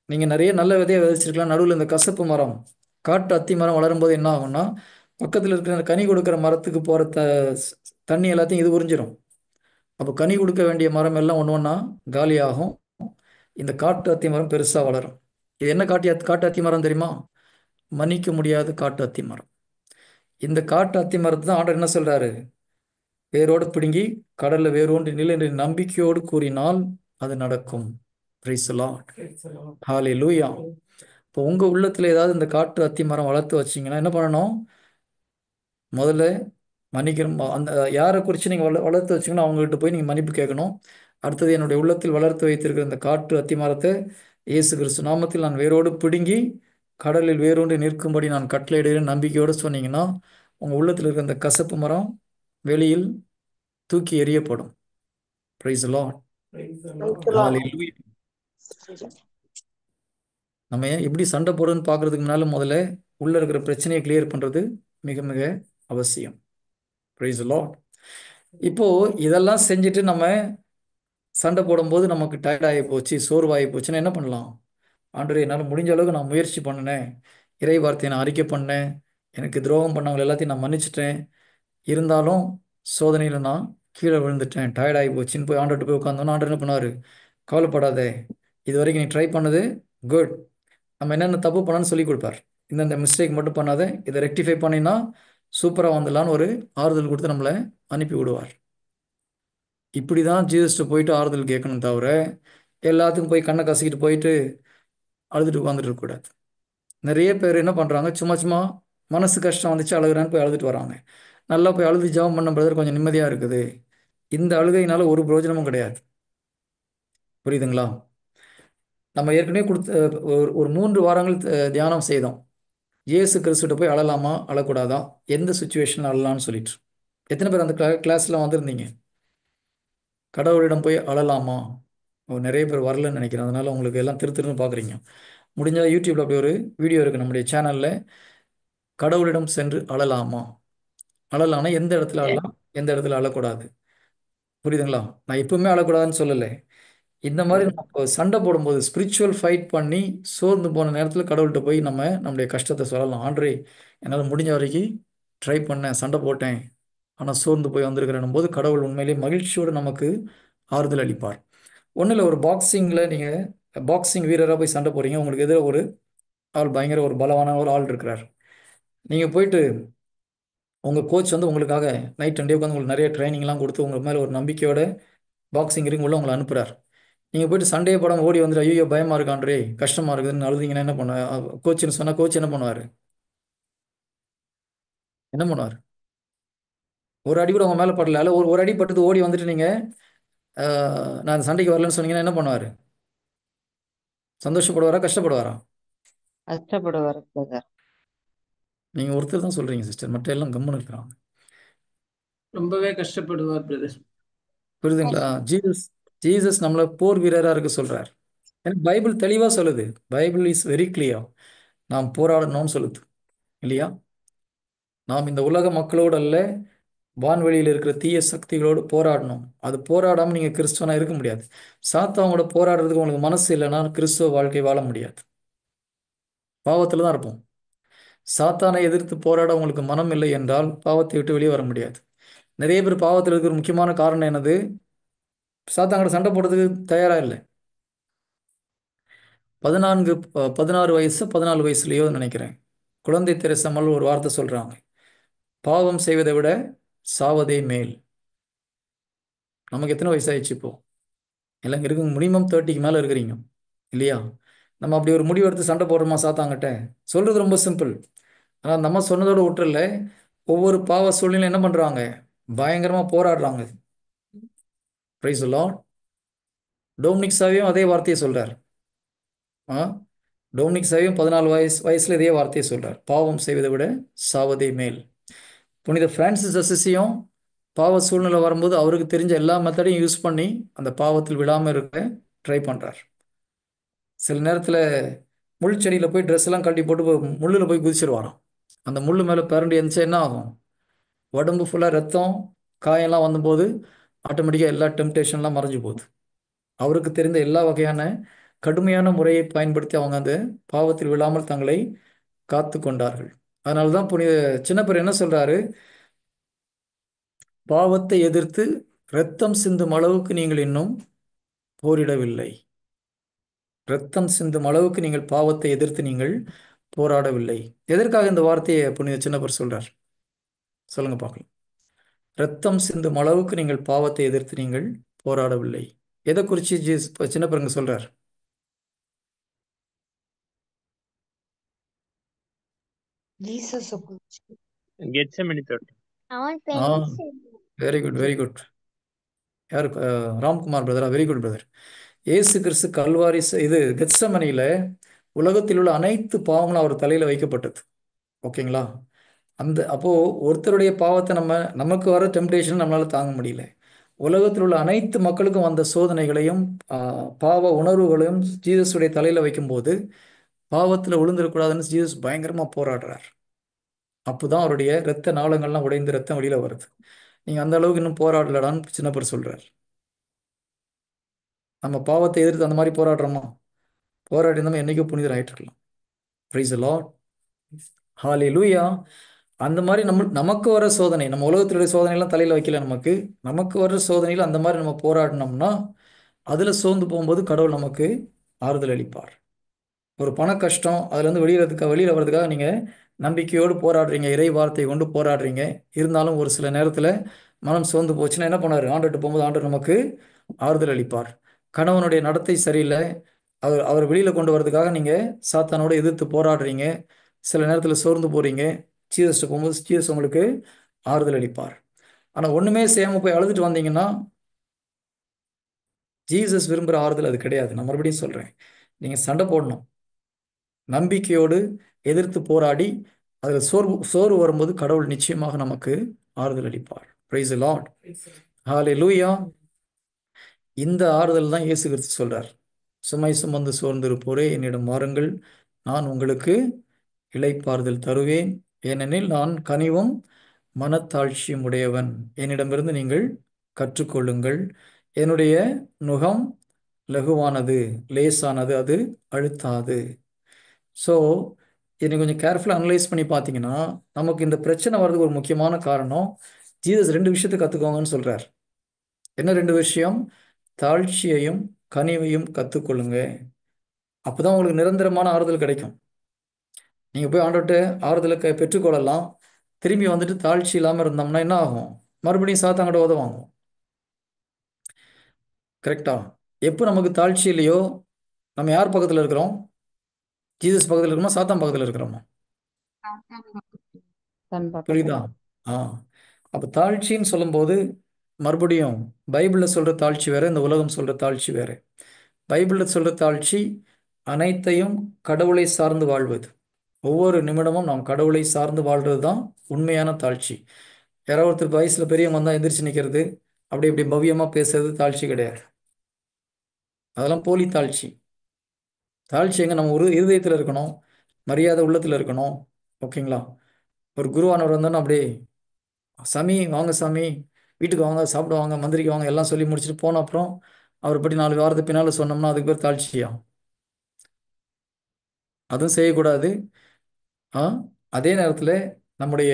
நீங்க நிறைய நல்ல விதையை விதைச்சிருக்கலாம். நடுவில் இந்த கசப்பு மரம், காட்டு அத்தி மரம் வளரும்போது என்ன ஆகும்னா பக்கத்தில் இருக்கிற கனி கொடுக்குற மரத்துக்கு போற தண்ணி எல்லாத்தையும் இது உறிஞ்சிடும். அப்போ கனி கொடுக்க வேண்டிய மரம் எல்லாம் ஒன்று ஒன்றா காலியாகும். இந்த காட்டு அத்தி மரம் பெருசா வளரும். இது என்ன காட்டு அத்தி மரம் தெரியுமா? மன்னிக்க முடியாத காட்டு அத்தி மரம். இந்த காட்டு அத்தி மரத்தை தான் ஆண்டவர் என்ன சொல்றாரு? வேரோடு பிடுங்கி கடல்ல வேரோண்டு நில் என்று நம்பிக்கையோடு கூறினால் அது நடக்கும். Praise the lord. ஹல்லேலூயா. இப்போ உங்க உள்ளத்துல ஏதாவது இந்த காட்டு அத்தி மரம் வளர்த்து வச்சீங்கன்னா என்ன பண்ணணும்? முதல்ல மன்னிக்கணும். அந்த யாரை குறித்து நீங்கள் வளர்த்து வச்சிங்கன்னா அவங்ககிட்ட போய் நீங்கள் மன்னிப்பு கேட்கணும். அடுத்தது, என்னுடைய உள்ளத்தில் வளர்த்து வைத்திருக்கிற இந்த காட்டு அத்தி மரத்தை இயேசு கிறிஸ்து நாமத்தில் நான் வேரோடு பிடுங்கி கடலில் வேரோண்டு நிற்கும்படி நான் கட்டளையிடுகிறேன் நம்பிக்கையோடு சொன்னீங்கன்னா உங்கள் உள்ளத்தில் இருக்கிற இந்த கசப்பு மரம் வெளியில் தூக்கி எறியப்படும். Price the lord. ஹல்லேலூயா. நம்ம எப்படி சண்டை போடுறதுன்னு பார்க்கறதுக்கு முன்னால முதல்ல உள்ள இருக்கிற பிரச்சனையை கிளியர் பண்றது மிக மிக அவசியம். Praise the Lord. இப்போ இதெல்லாம் செஞ்சுட்டு நம்ம சண்டை போடும்போது நமக்கு டயர்ட் ஆகி போச்சு, சோர்வாகி போச்சுன்னா என்ன பண்ணலாம்? ஆண்டவரே, என்னால் முடிஞ்ச அளவுக்கு நான் முயற்சி பண்ணினேன், இறை வார்த்தையை நான் அறிக்கை பண்ணேன், எனக்கு துரோகம் பண்ணவங்க எல்லாத்தையும் நான் மன்னிச்சிட்டேன், இருந்தாலும் சோதனையில் நான் கீழே விழுந்துட்டேன், டயர்ட் ஆகி போச்சுன்னு போய் ஆண்டவர்கிட்ட போய் உட்காந்தோன்னா ஆண்டவர் என்ன பண்ணாரு? கவலைப்படாதே, இது வரைக்கும் நீ ட்ரை பண்ணது குட், நம்ம என்னென்ன தப்பு பண்ணான்னு சொல்லி கொடுப்பார். இந்த மிஸ்டேக் மட்டும் பண்ணாத, இதை ரெக்டிஃபை பண்ணினா சூப்பராக வந்துடலான்னு ஒரு ஆறுதல் கொடுத்து நம்மளை அனுப்பி விடுவார். இப்படி தான் ஜீசஸ்ட்டு போயிட்டு ஆறுதல் கேட்கணும், தவிர எல்லாத்துக்கும் போய் கண்ணை கசிக்கிட்டு போயிட்டு அழுதுட்டு உட்காந்துட்டு இருக்கக்கூடாது. நிறைய பேர் என்ன பண்ணுறாங்க, சும்மா சும்மா மனசு கஷ்டம் வந்துச்சு அழுகுறான்னு போய் அழுதுட்டு வராங்க. நல்லா போய் அழுது ஜெபம் பண்ண பிரதர் கொஞ்சம் நிம்மதியாக இருக்குது. இந்த அழுகையினால ஒரு பிரயோஜனமும் கிடையாது. புரியுதுங்களா? நம்ம ஏற்கனவே கொடுத்த ஒரு 3 வாரங்கள் தியானம் செய்தோம். இயேசு கிறிஸ்துட்ட போய் அழலாமா அழக்கூடாதா, எந்த சுச்சுவேஷனில் அழலாம்னு சொல்லிட்டு. எத்தனை பேர் அந்த கிளாஸ்லாம் வந்திருந்தீங்க? கடவுளிடம் போய் அழலாமா? நிறைய பேர் வரலன்னு நினைக்கிறேன். அதனால உங்களுக்கு எல்லாம் திருன்னு பார்க்குறீங்க. முடிஞ்சால் யூடியூப்ல அப்படி ஒரு வீடியோ இருக்குது நம்முடைய சேனலில், கடவுளிடம் சென்று அழலாமா. அழலாம்னா எந்த இடத்துல அழலாம், எந்த இடத்துல அழக்கூடாது. புரியுதுங்களா? நான் எப்பவுமே அழக்கூடாதுன்னு சொல்லலை. இந்த மாதிரி நம்ம சண்டை போடும்போது ஸ்பிரிச்சுவல் ஃபைட் பண்ணி சோர்ந்து போன நேரத்தில் கடவுள்கிட்ட போய் நம்ம நம்முடைய கஷ்டத்தை சொல்லலாம். ஆண்டரே, என்னால் முடிஞ்ச வரைக்கும் ட்ரை பண்ணேன், சண்டை போட்டேன், ஆனால் சோர்ந்து போய் வந்திருக்கிறேன் போது கடவுள் உண்மையிலேயே மகிழ்ச்சியோடு நமக்கு ஆறுதல் அளிப்பார். ஒன்றும் இல்லை, ஒரு பாக்ஸிங்கில் நீங்கள் பாக்ஸிங் வீரராக போய் சண்டை போகிறீங்க, உங்களுக்கு எதிராக ஒரு ஆள், பயங்கர ஒரு பலவான ஒரு ஆள் இருக்கிறார். நீங்கள் போயிட்டு உங்கள் கோச் வந்து உங்களுக்காக நைட் 2 உட்காந்து உங்களுக்கு நிறைய ட்ரைனிங்லாம் கொடுத்து உங்கள் மேலே ஒரு நம்பிக்கையோட பாக்ஸிங் ரிங் உள்ள உங்களை அனுப்புகிறார். நீங்கள் போயிட்டு சண்டே படம் ஓடி வந்துட்டு ஐயோ பயமாக இருக்கான்றே, கஷ்டமாக இருக்குதுன்னு அழுதிங்கன்னா என்ன பண்ணுவார்? கோச்சுன்னு சொன்னால் கோச் என்ன பண்ணுவார்? என்ன பண்ணுவார்? ஒரு அடி கூட உங்கள் மேலே படல, அல்ல ஒரு அடி பட்டது ஓடி வந்துட்டு நீங்கள் நான் சண்டைக்கு வரலன்னு சொன்னீங்கன்னா என்ன பண்ணுவார்? சந்தோஷப்படுவாரா, கஷ்டப்படுவாரா? கஷ்டப்படுவார் பிரதர். நீங்க ஒருத்தர் தான் சொல்றீங்க சிஸ்டர், மற்ற எல்லாம் கம்முன்னு இருக்கிறாங்க. ரொம்பவே கஷ்டப்படுவார் பிரதர். புரியுதுங்களா? ஜீசஸ் ஜீசஸ் நம்மளை போர் வீரரா இருக்க சொல்றார். ஏன்னா பைபிள் தெளிவா சொல்லுது. Bible is very clear. நாம் போராடணும்னு சொல்லுது இல்லையா? நாம் இந்த உலக மக்களோடு அல்ல, வான்வெளியில் இருக்கிற தீய சக்திகளோடு போராடணும். அது போராடாமல் நீங்கள் கிறிஸ்துவனா இருக்க முடியாது. சாத்தானோட போராடுறதுக்கு உங்களுக்கு மனசு இல்லைன்னா கிறிஸ்துவ வாழ்க்கை வாழ முடியாது. பாவத்தில் தான் இருப்போம். சாத்தானை எதிர்த்து போராட உங்களுக்கு மனம் இல்லை என்றால் பாவத்தை விட்டு வெளியே வர முடியாது. நிறைய பேர் பாவத்தில் இருக்கிற முக்கியமான காரணம் என்னது? சாத்தாங்கட சண்டை போடுறதுக்கு தயாரா இல்லை. 16 வயசு 14 வயசுலயோ நினைக்கிறேன், குழந்தை தெரசம்மல் ஒரு வார்த்தை சொல்றாங்க, பாவம் செய்வதை விட சாவதே மேல். நமக்கு எத்தனை வயசாயிடுச்சு இப்போ? எல்லாம் இருக்கு, மினிமம் 30க்கு மேலே இருக்கிறீங்க இல்லையா? நம்ம அப்படி ஒரு முடிவு எடுத்து சண்டை போடுறோமா சாத்தாங்கிட்ட? சொல்றது ரொம்ப சிம்பிள். ஆனால் நம்ம சொன்னதோட விட்டுறல, ஒவ்வொரு பாவ சூழ்நிலையும் என்ன பண்றாங்க? பயங்கரமா போராடுறாங்க. Price the Lord. டொமினிக் சாவியும் அதே வார்த்தையை சொல்றார். டொமினிக் சாவியும் 14 வயசுல இதே வார்த்தையை சொல்றார், பாவம் செய்வதை விட சாவதே மேல். புனித பிரான்சிஸ் அசிசியும் பாவ சூழ்நிலை வரும்போது அவருக்கு தெரிஞ்ச எல்லா மெத்தடையும் யூஸ் பண்ணி அந்த பாவத்தில் விடாமல் இருக்க ட்ரை பண்ணுறார். சில நேரத்தில் முள் செடியில் போய் ட்ரெஸ் எல்லாம் கட்டி போட்டு முள்ளில் போய் குதிச்சிருவாராம். அந்த முள் மேலே பிறண்டு இருந்துச்சு என்ன ஆகும்? உடம்பு ஃபுல்லாக ரத்தம் காயெல்லாம் வந்தபோது ஆட்டோமேட்டிக்காக எல்லா டெம்டேஷன்லாம் மறைஞ்சு போகுது. அவருக்கு தெரிந்த எல்லா வகையான கடுமையான முறையை பயன்படுத்தி அவங்க அந்த பாவத்தில் விழாமல் தங்களை காத்து கொண்டார்கள். அதனால தான் புனித சின்னப்பர் என்ன சொல்றாரு? பாவத்தை எதிர்த்து இரத்தம் சிந்தும் அளவுக்கு நீங்கள் இன்னும் போரிடவில்லை. இரத்தம் சிந்தும் அளவுக்கு நீங்கள் பாவத்தை எதிர்த்து நீங்கள் போராடவில்லை. எதற்காக இந்த வார்த்தையை புனித சின்னப்பர் சொல்றார்? சொல்லுங்க பார்க்கலாம். இரத்தம் சிந்தும் அளவுக்கு நீங்கள் பாவத்தை எதிர்த்து நீங்கள் போராடவில்லை. எதை குறித்து சின்னப்பருங்க சொல்றார்? கெத்செமனி தோட்டம். Very good, very good. யாரு? ராம்குமார் பிரதரா? Very good brother. இயேசு கிறிஸ்து கல்வாரி இது கெத்செமனியில உலகத்தில் உள்ள அனைத்து பாவங்களும் அவர் தலையில வைக்கப்பட்டது. ஓகேங்களா? அப்போ ஒருத்தருடைய பாவத்தை நமக்கு வர டெம்டேஷன் நம்மளால தாங்க முடியல. உலகத்தில் உள்ள அனைத்து மக்களுக்கும் வந்த சோதனைகளையும் பாவ உணர்வுகளையும் ஜீசஸுடைய தலையில வைக்கும்போது பாவத்தில் விழுந்துடக்கூடாதுன்னு ஜீசஸ் பயங்கரமா போராடுறார். அப்போதான் அவருடைய இரத்த நாளங்கள்லாம் உடைந்து ரத்தம் வெளியில வருது. நீங்க அந்த அளவுக்கு இன்னும் போராடலடான்னு சின்னப்பர் சொல்றார். நம்ம பாவத்தை எதிர்த்து அந்த மாதிரி போராடுறோமா? போராடி நம்ம என்னைக்கோ புனிதர் ஆயிட்டு இருக்கலாம். Praise the lord. ஹல்லேலூயா. அந்த மாதிரி நமக்கு வர சோதனை, நம்ம உலகத்தினுடைய சோதனைலாம் தலையில வைக்கல. நமக்கு வர சோதனையில் அந்த மாதிரி நம்ம போராடினோம்னா அதுல சோர்ந்து போகும்போது கடவுள் நமக்கு ஆறுதல் அளிப்பார். ஒரு பண கஷ்டம், அதுல இருந்து வெளியில வர்றதுக்காக நீங்க நம்பிக்கையோடு போராடுறீங்க, இறை வார்த்தையை கொண்டு போராடுறீங்க. இருந்தாலும் ஒரு சில நேரத்துல மனம் சோர்ந்து போச்சுன்னா என்ன பண்ணாரு? ஆண்டவர்கிட்ட போகும்போது ஆண்டவர் நமக்கு ஆறுதல் அளிப்பார். கணவனுடைய நடத்தை சரியில்லை, அவர் வெளியில கொண்டு வர்றதுக்காக நீங்க சாத்தானோட எதிர்த்து போராடுறீங்க, சில நேரத்துல சோர்ந்து போறீங்க. ஜீசஸ் போகும்போது ஜீசஸ் உங்களுக்கு ஆறுதல் அளிப்பார். ஆனா ஒண்ணுமே செய்யாம போய் அழுதுட்டு வந்தீங்கன்னா ஜீசஸ் விரும்புகிற ஆறுதல் அது கிடையாது. நான் மறுபடியும் சொல்றேன், நீங்க சண்டை போடணும், நம்பிக்கையோடு எதிர்த்து போராடி அதில் சோர்வு வரும்போது கடவுள் நிச்சயமாக நமக்கு ஆறுதல் அளிப்பார். Praise the lord. ஹல்லேலூயா. இந்த ஆறுதல் தான் இயேசு கிறிஸ்து சொல்றார், சுமை சுமந்து சோர்ந்திருப்போரே என்னிடம் வாருங்கள், நான் உங்களுக்கு இளைப்பாறுதல் தருவேன். ஏனெனில் நான் கனிவும் மனத்தாழ்ச்சியும் உடையவன், என்னிடமிருந்து நீங்கள் கற்றுக்கொள்ளுங்கள். என்னுடைய நுகம் லகுவானது, லேசானது, அது அழுத்தாது. ஸோ இதை கொஞ்சம் கேர்ஃபுல்லாக அனலைஸ் பண்ணி பார்த்தீங்கன்னா நமக்கு இந்த பிரச்சனை வர்றதுக்கு ஒரு முக்கியமான காரணம் ஜீசஸ் 2 விஷயத்தை கற்றுக்கோங்கன்னு சொல்றார். என்ன 2 விஷயம்? தாழ்ச்சியையும் கனிவையும் கற்றுக்கொள்ளுங்க. அப்போதான் உங்களுக்கு நிரந்தரமான ஆறுதல் கிடைக்கும். நீங்கள் போய் ஆண்டவர்கிட்ட ஆறுதலை பெற்றுக்கொள்ளலாம். திரும்பி வந்துட்டு தாழ்ச்சி இல்லாமல் இருந்தோம்னா என்ன ஆகும்? மறுபடியும் சாத்தாங்கிட்ட உதவாங்க. கரெக்டா? எப்போ நமக்கு தாழ்ச்சி இல்லையோ நம்ம யார் பக்கத்தில் இருக்கிறோம்? ஜீசஸ் பக்கத்தில் இருக்கிறோமா சாத்தான் பக்கத்தில் இருக்கிறோமா? புரியுதா? அப்போ தாழ்ச்சின்னு சொல்லும்போது மறுபடியும் பைபிளில் சொல்கிற தாழ்ச்சி வேற, இந்த உலகம் சொல்கிற தாழ்ச்சி வேற. பைபிளில் சொல்கிற தாழ்ச்சி அனைத்தையும் கடவுளை சார்ந்து வாழ்வது. ஒவ்வொரு நிமிடமும் நாம் கடவுளை சார்ந்து வாழ்றது தான் உண்மையான தாழ்ச்சி. யாராவது ஒருத்தர் வயசுல பெரியவங்க வந்தால் எந்திரிச்சு நிற்கிறது, அப்படி இப்படி பவ்யமாக பேசுறது தாழ்ச்சி கிடையாது. அதெல்லாம் போலி தாழ்ச்சி. தாழ்ச்சி எங்கே நம்ம ஒரு இருதயத்தில் இருக்கணும், மரியாதை உள்ளத்தில் இருக்கணும். ஓகேங்களா? ஒரு குருவானவர் வந்தோன்னா அப்படியே சாமி வாங்க சாமி, வீட்டுக்கு வாங்க, சாப்பிடுவாங்க, மந்திரிக்கு வாங்க எல்லாம் சொல்லி முடிச்சுட்டு போன அப்புறம் அவரை பற்றி 4 வாரத்துக்கு பின்னால் சொன்னோம்னா அதுக்கு பேர் தாழ்ச்சியா? அதுவும் செய்யக்கூடாது. அதே நேரத்தில் நம்முடைய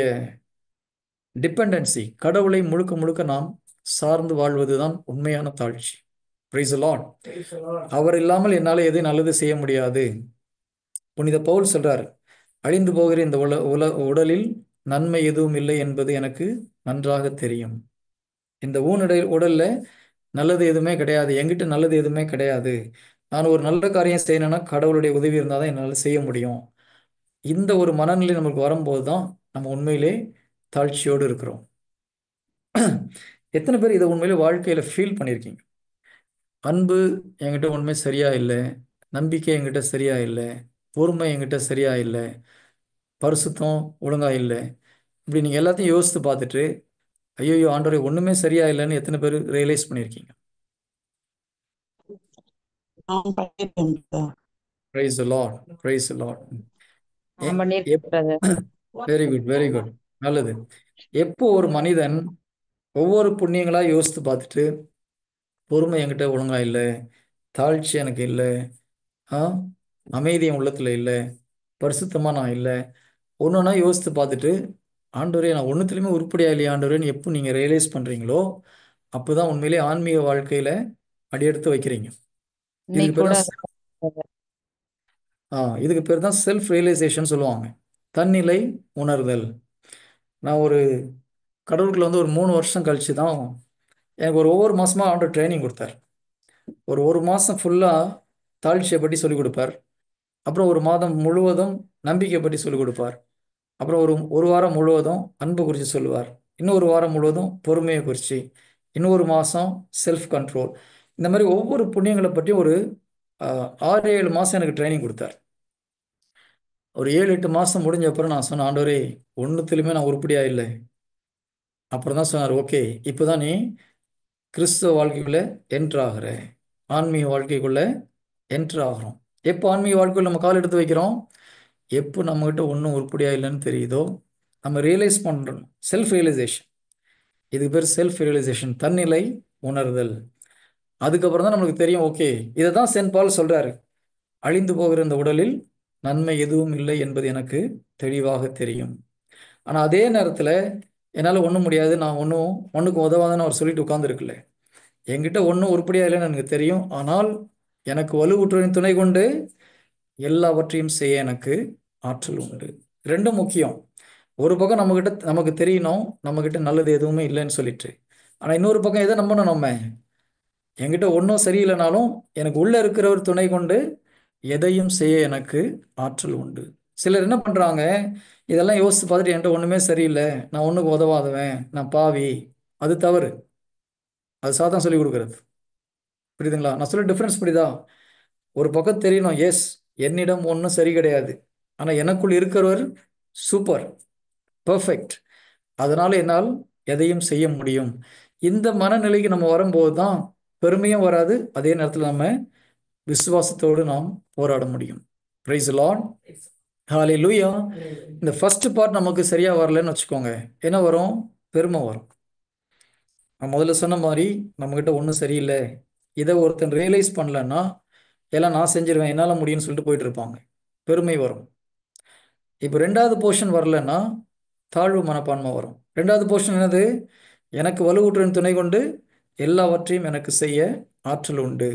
டிபெண்டன்சி, கடவுளை முழுக்க முழுக்க நாம் சார்ந்து வாழ்வது தான் உண்மையான தாழ்ச்சி. Price the Lord. அவர் இல்லாமல் என்னால் எதுவும் நல்லது செய்ய முடியாது. புனித பவுல் சொல்றார், அழிந்து போகிற இந்த உடலில் நன்மை எதுவும் இல்லை என்பது எனக்கு நன்றாக தெரியும். இந்த உடல்ல நல்லது எதுவுமே கிடையாது, என்கிட்ட நல்லது எதுவுமே கிடையாது. நான் ஒரு நல்ல காரியம் செய்யணும்னா கடவுளுடைய உதவி இருந்தால் தான் என்னால் செய்ய முடியும். இந்த ஒரு மனநிலை நமக்கு வரும்போது தான் நம்ம உண்மையிலே தாழ்ச்சியோடு இருக்கிறோம். எத்தனை பேர் இதை உண்மையிலே வாழ்க்கையில் ஃபீல் பண்ணியிருக்கீங்க? அன்பு என்கிட்ட உண்மை சரியா இல்லை, நம்பிக்கை என்கிட்ட சரியா இல்லை, பொறுமை என்கிட்ட சரியா இல்லை, பரிசுத்தம் ஒழுங்கா இல்லை. இப்படி நீங்கள் எல்லாத்தையும் யோசித்து பார்த்துட்டு ஐயோ ஆண்டவரே ஒன்றுமே சரியா இல்லைன்னு எத்தனை பேர் ரியலைஸ் பண்ணியிருக்கீங்க? Praise the Lord. Praise the Lord. Very good, very good, நல்லது. எப்போ ஒரு மனிதன் ஒவ்வொரு புண்ணியங்களா யோசித்து பார்த்துட்டு பொறுமை என்கிட்ட ஒழுங்கா இல்லை, தாழ்ச்சி எனக்கு இல்லை, அமைதி என் உள்ளத்துல இல்லை, பரிசுத்தமா நான் இல்லை, ஒன்றா யோசித்து பார்த்துட்டு ஆண்டவரே நான் ஒன்றுத்துலையுமே உருப்படியா இல்லையா ஆண்டவரேன்னு எப்போ நீங்கள் ரியலைஸ் பண்ணுறீங்களோ அப்போதான் உண்மையிலே ஆன்மீக வாழ்க்கையில் அடியெடுத்து வைக்கிறீங்க. இதுக்கு பேர் தான் செல்ஃப் ரியலைசேஷன் சொல்லுவாங்க, தன்னிலை உணர்தல். நான் ஒரு கடவுளுக்குள்ள வந்து ஒரு 3 வருஷம் கழிச்சு தான் எனக்கு ஒவ்வொரு மாதமாக ஆண்டவர் ட்ரைனிங் கொடுத்தார். ஒரு மாதம் ஃபுல்லாக தாழ்ச்சியை பற்றி சொல்லிக் கொடுப்பார். அப்புறம் ஒரு மாதம் முழுவதும் நம்பிக்கை பற்றி சொல்லிக் கொடுப்பார். அப்புறம் ஒரு வாரம் முழுவதும் அன்பு குறித்து சொல்லுவார். இன்னொரு வாரம் முழுவதும் பொறுமையை குறித்து, இன்னொரு மாதம் செல்ஃப் கண்ட்ரோல். இந்த மாதிரி ஒவ்வொரு புண்ணியங்களை பற்றியும் ஒரு 6-7 மாதம் எனக்கு ட்ரைனிங் கொடுத்தார். ஒரு 7-8 மாதம் முடிஞ்ச அப்புறம் நான் சொன்னேன், ஆண்டவரே ஒன்றுத்துலையுமே நான் உருப்படியாக இல்லை. அப்புறம் தான் சொன்னார், ஓகே இப்போ தான் நீ கிறிஸ்துவ வாழ்க்கைக்குள்ளே என்ட்ரு ஆகிற, ஆன்மீக வாழ்க்கைக்குள்ளே என்ட்ரு ஆகிறோம். எப்போ ஆன்மீக வாழ்க்கையில் நம்ம கால் எடுத்து வைக்கிறோம்? எப்போ நம்மகிட்ட ஒன்றும் உருப்படியாக இல்லைன்னு தெரியுதோ நம்ம ரியலைஸ் பண்ணுறோம். செல்ஃப் ரியலைசேஷன், இதுக்கு பேர் செல்ஃப் ரியலைசேஷன், தன்னிலை உணர்தல். அதுக்கப்புறம் தான் நம்மளுக்கு தெரியும், ஓகே இதை தான் சென்ட் பால் சொல்கிறாரு, அழிந்து போகிற இந்த உடலில் நன்மை எதுவும் இல்லை என்பது எனக்கு தெளிவாக தெரியும். ஆனால் அதே நேரத்தில் என்னால் ஒன்றும் முடியாது, நான் ஒன்றுக்கும் உதவாதுன்னு அவர் சொல்லிட்டு உட்காந்துருக்குல்ல. என்கிட்ட ஒன்றும் உருப்படியாக இல்லைன்னு எனக்கு தெரியும், ஆனால் எனக்கு வலுவூற்றுவின் துணை கொண்டு எல்லாவற்றையும் செய்ய எனக்கு ஆற்றல் உண்டு. ரெண்டும் முக்கியம். ஒரு பக்கம் நமக்கு தெரியணும் நம்மக்கிட்ட நல்லது எதுவுமே இல்லைன்னு சொல்லிட்டு, ஆனால் இன்னொரு பக்கம் எதை நம்பணும், நம்ம என்கிட்ட ஒன்றும் சரியில்லைனாலும் எனக்கு உள்ளே இருக்கிறவர் துணை கொண்டு எதையும் செய்ய எனக்கு ஆற்றல் உண்டு. சிலர் என்ன பண்ணுறாங்க, இதெல்லாம் யோசித்து பார்த்துட்டு என்கிட்ட ஒன்றுமே சரியில்லை, நான் ஒன்றுக்கு உதவாதவன், நான் பாவி. அது தவறு. அது சாத்தான் சொல்லி கொடுக்குறது. புரியுதுங்களா? நான் சொல்ல டிஃப்ரென்ஸ் புரியுதா? ஒரு பக்கம் தெரியணும், எஸ் என்னிடம் ஒன்றும் சரி கிடையாது, ஆனால் எனக்குள் இருக்கிறவர் சூப்பர் பர்ஃபெக்ட், அதனால் என்னால் எதையும் செய்ய முடியும். இந்த மனநிலைக்கு நம்ம வரும்போது தான் பெருமையும் வராது, அதே நேரத்தில் நம்ம விசுவாசத்தோடு நாம் போராட முடியும். Praise the lord. ஹல்லேலூயா. இந்த ஃபர்ஸ்ட் பார்ட் நமக்கு சரியா வரலன்னு வச்சுக்கோங்க, என்ன வரும்? பெருமை வரும். நான் முதல்ல சொன்ன மாதிரி நம்மகிட்ட ஒன்றும் சரியில்லை, இதை ஒருத்தன் ரியலைஸ் பண்ணலன்னா எல்லாம் நான் செஞ்சிருவேன், என்னால் முடியும்னு சொல்லிட்டு போயிட்டு இருப்பாங்க, பெருமை வரும். இப்போ 2வது போர்ஷன் வரலன்னா தாழ்வு மனப்பான்மை வரும். 2வது போர்ஷன் என்னது? எனக்கு வலுவூற்றுவின் துணை கொண்டு எல்லாவற்றையும் எனக்கு செய்ய ஆற்றல் உண்டு.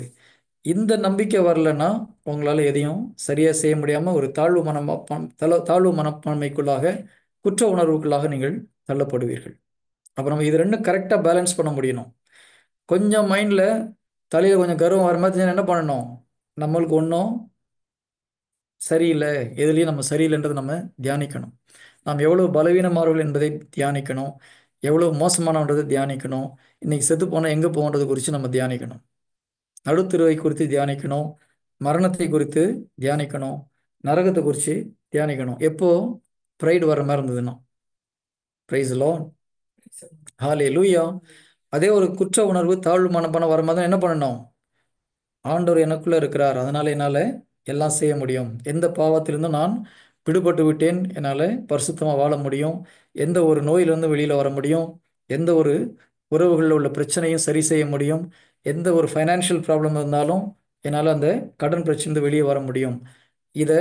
இந்த நம்பிக்கை வரலன்னா உங்களால் எதையும் சரியாக செய்ய முடியாமல் ஒரு தாழ்வு மனப்பான்மைக்குள்ளாக, குற்ற உணர்வுக்குள்ளாக நீங்கள் தள்ளப்படுவீர்கள். அப்போ நம்ம இது ரெண்டும் கரெக்டாக பேலன்ஸ் பண்ண முடியணும். கொஞ்சம் மைண்டில் தலையில் கொஞ்சம் கர்வம் வர மாதிரி என்ன பண்ணணும், நம்மளுக்கு ஒன்றும் சரியில்லை, எதுலேயும் நம்ம சரியில்லைன்றதை நம்ம தியானிக்கணும். நாம் எவ்வளோ பலவீனமானவர்கள் என்பதை தியானிக்கணும், எவ்வளோ மோசமானவன்றதை தியானிக்கணும், இன்றைக்கி செத்து போனால் எங்கே போகன்றதை குறித்து நம்ம தியானிக்கணும், நடுத்தருவை குறித்து தியானிக்கணும், மரணத்தை குறித்து தியானிக்கணும், நரகத்தை குறித்து தியானிக்கணும். எப்போ ப்ரைடு வர மாதிரி இருந்ததுன்னா, பிரைஸ் லார்ட், ஹalleluya. அதே ஒரு குற்ற உணர்வு, தாழ்வு மனப்பானம் வர மாதிரி என்ன பண்ணணும்? ஆண்டவர் எனக்குள்ள இருக்கிறார், அதனால என்னால் எல்லாம் செய்ய முடியும். எந்த பாவத்திலிருந்தும் நான் விடுபட்டு விட்டேன், என்னால் பரிசுத்தமாக வாழ முடியும். எந்த ஒரு நோயிலிருந்து வெளியில் வர முடியும். எந்த ஒரு உறவுகளில் உள்ள பிரச்சனையும் சரி செய்ய முடியும். எந்த ஒரு ஃபைனான்ஷியல் ப்ராப்ளம் இருந்தாலும் என்னால் அந்த கடன் பிரச்சனை வெளியே வர முடியும். இதை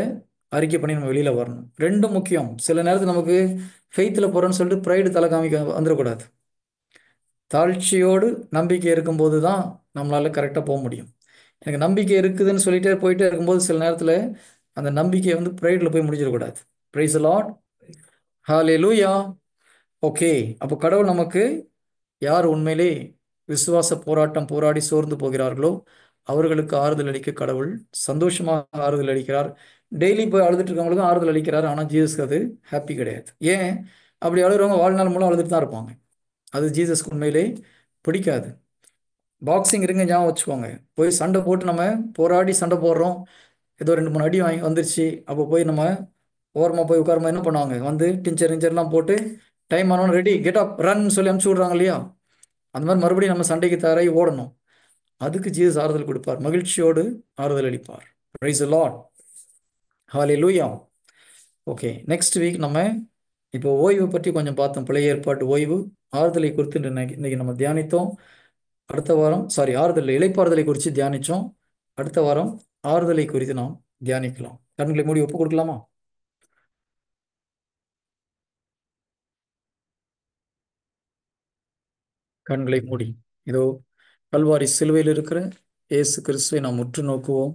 அறிக்கை பண்ணி நம்ம வெளியில் வரணும். ரெண்டும் முக்கியம். சில நேரத்தில் நமக்கு ஃபெய்த்தில் போகிறோன்னு சொல்லிட்டு ப்ரைடு தலை காமிக்க வந்துடக்கூடாது. தாழ்ச்சியோடு நம்பிக்கை இருக்கும்போது தான் நம்மளால் கரெக்டாக போக முடியும். எனக்கு நம்பிக்கை இருக்குதுன்னு சொல்லிட்டே போயிட்டே இருக்கும்போது சில நேரத்தில் அந்த நம்பிக்கையை வந்து ப்ரைடில் போய் முடிஞ்சிடக்கூடாது. பிரைஸ் லார்ட், ஹalleluya. ஓகே, அப்போ கடவுள் நமக்கு யார் உண்மையிலே விசுவாச போராட்டம் போராடி சோர்ந்து போகிறார்களோ அவர்களுக்கு ஆறுதல் அளிக்க கடவுள் சந்தோஷமாக ஆறுதல் அளிக்கிறார். டெய்லி போய் அழுதுட்டு இருக்கவங்களுக்கும் ஆறுதல் அளிக்கிறார். ஆனால் ஜீசஸ்க்கு அது ஹாப்பி கிடையாது. ஏன்? அப்படி அழுகிறவங்க வாழ்நாள் மூலம் அழுதுட்டு தான் இருப்பாங்க. அது ஜீசஸ்க்கு உண்மையிலே பிடிக்காது. பாக்ஸிங் இருங்க, ஞாபகம் வச்சுக்கோங்க. போய் சண்டை போட்டு நம்ம போராடி சண்டை போடுறோம், ஏதோ 2-3 அடி வாங்கி வந்துருச்சு. அப்போ போய் நம்ம ஓரமாக போய் உட்காரமா என்ன பண்ணுவாங்க? வந்து டிஞ்சர்லாம் போட்டு டைம் ஆனவொன்னு ரெடி கெட் அப் ரன் சொல்லி அனுப்பிச்சி விட்றாங்க இல்லையா? அந்த மாதிரி மறுபடியும் நம்ம சண்டைக்கு தயாராகி ஓடணும். அதுக்கு ஜீசஸ் ஆறுதல் கொடுப்பார், மகிழ்ச்சியோடு ஆறுதல் அளிப்பார். Praise the lord, hallelujah. Okay, next week நம்ம இப்போ ஓய்வு பற்றி கொஞ்சம் பார்த்தோம். பழைய ஏற்பாட்டு ஓய்வு, ஆறுதலை குறித்து இன்னைக்கு நம்ம தியானித்தோம். அடுத்த வாரம் ஆறுதல் இளைப்பாறுதலை குறித்து தியானித்தோம். அடுத்த வாரம் ஆறுதலை குறித்து நாம் தியானிக்கலாம். கண்களை மூடி ஒப்பு கொடுக்கலாமா? கண்களை மூடி இதோ கல்வாரி சிலுவையில் இருக்கிற இயேசு கிறிஸ்துவை நாம் உற்று நோக்குவோம்.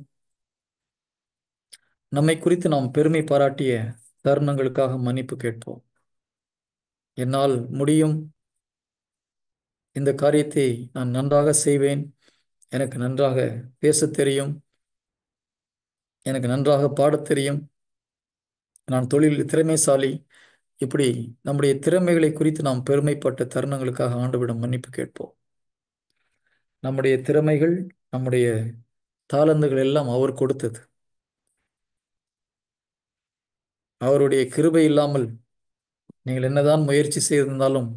நம்மை குறித்து நாம் பெருமை பாராட்டிய தருணங்களுக்காக மன்னிப்பு கேட்போம். என்னால் முடியும், இந்த காரியத்தை நான் நன்றாக செய்வேன், எனக்கு நன்றாக பேசத் தெரியும், எனக்கு நன்றாக பாடத் தெரியும், நான் தொழிலில் திறமைசாலி, இப்படி நம்முடைய திறமைகளை குறித்து நாம் பெருமைப்பட்ட தருணங்களுக்காக ஆண்டவரிடம் மன்னிப்பு கேட்போம். நம்முடைய திறமைகள், நம்முடைய தாளந்துகள் எல்லாம் அவர் கொடுத்தது. அவருடைய கிருபை இல்லாமல் நீங்கள் என்னதான் முயற்சி செய்திருந்தாலும்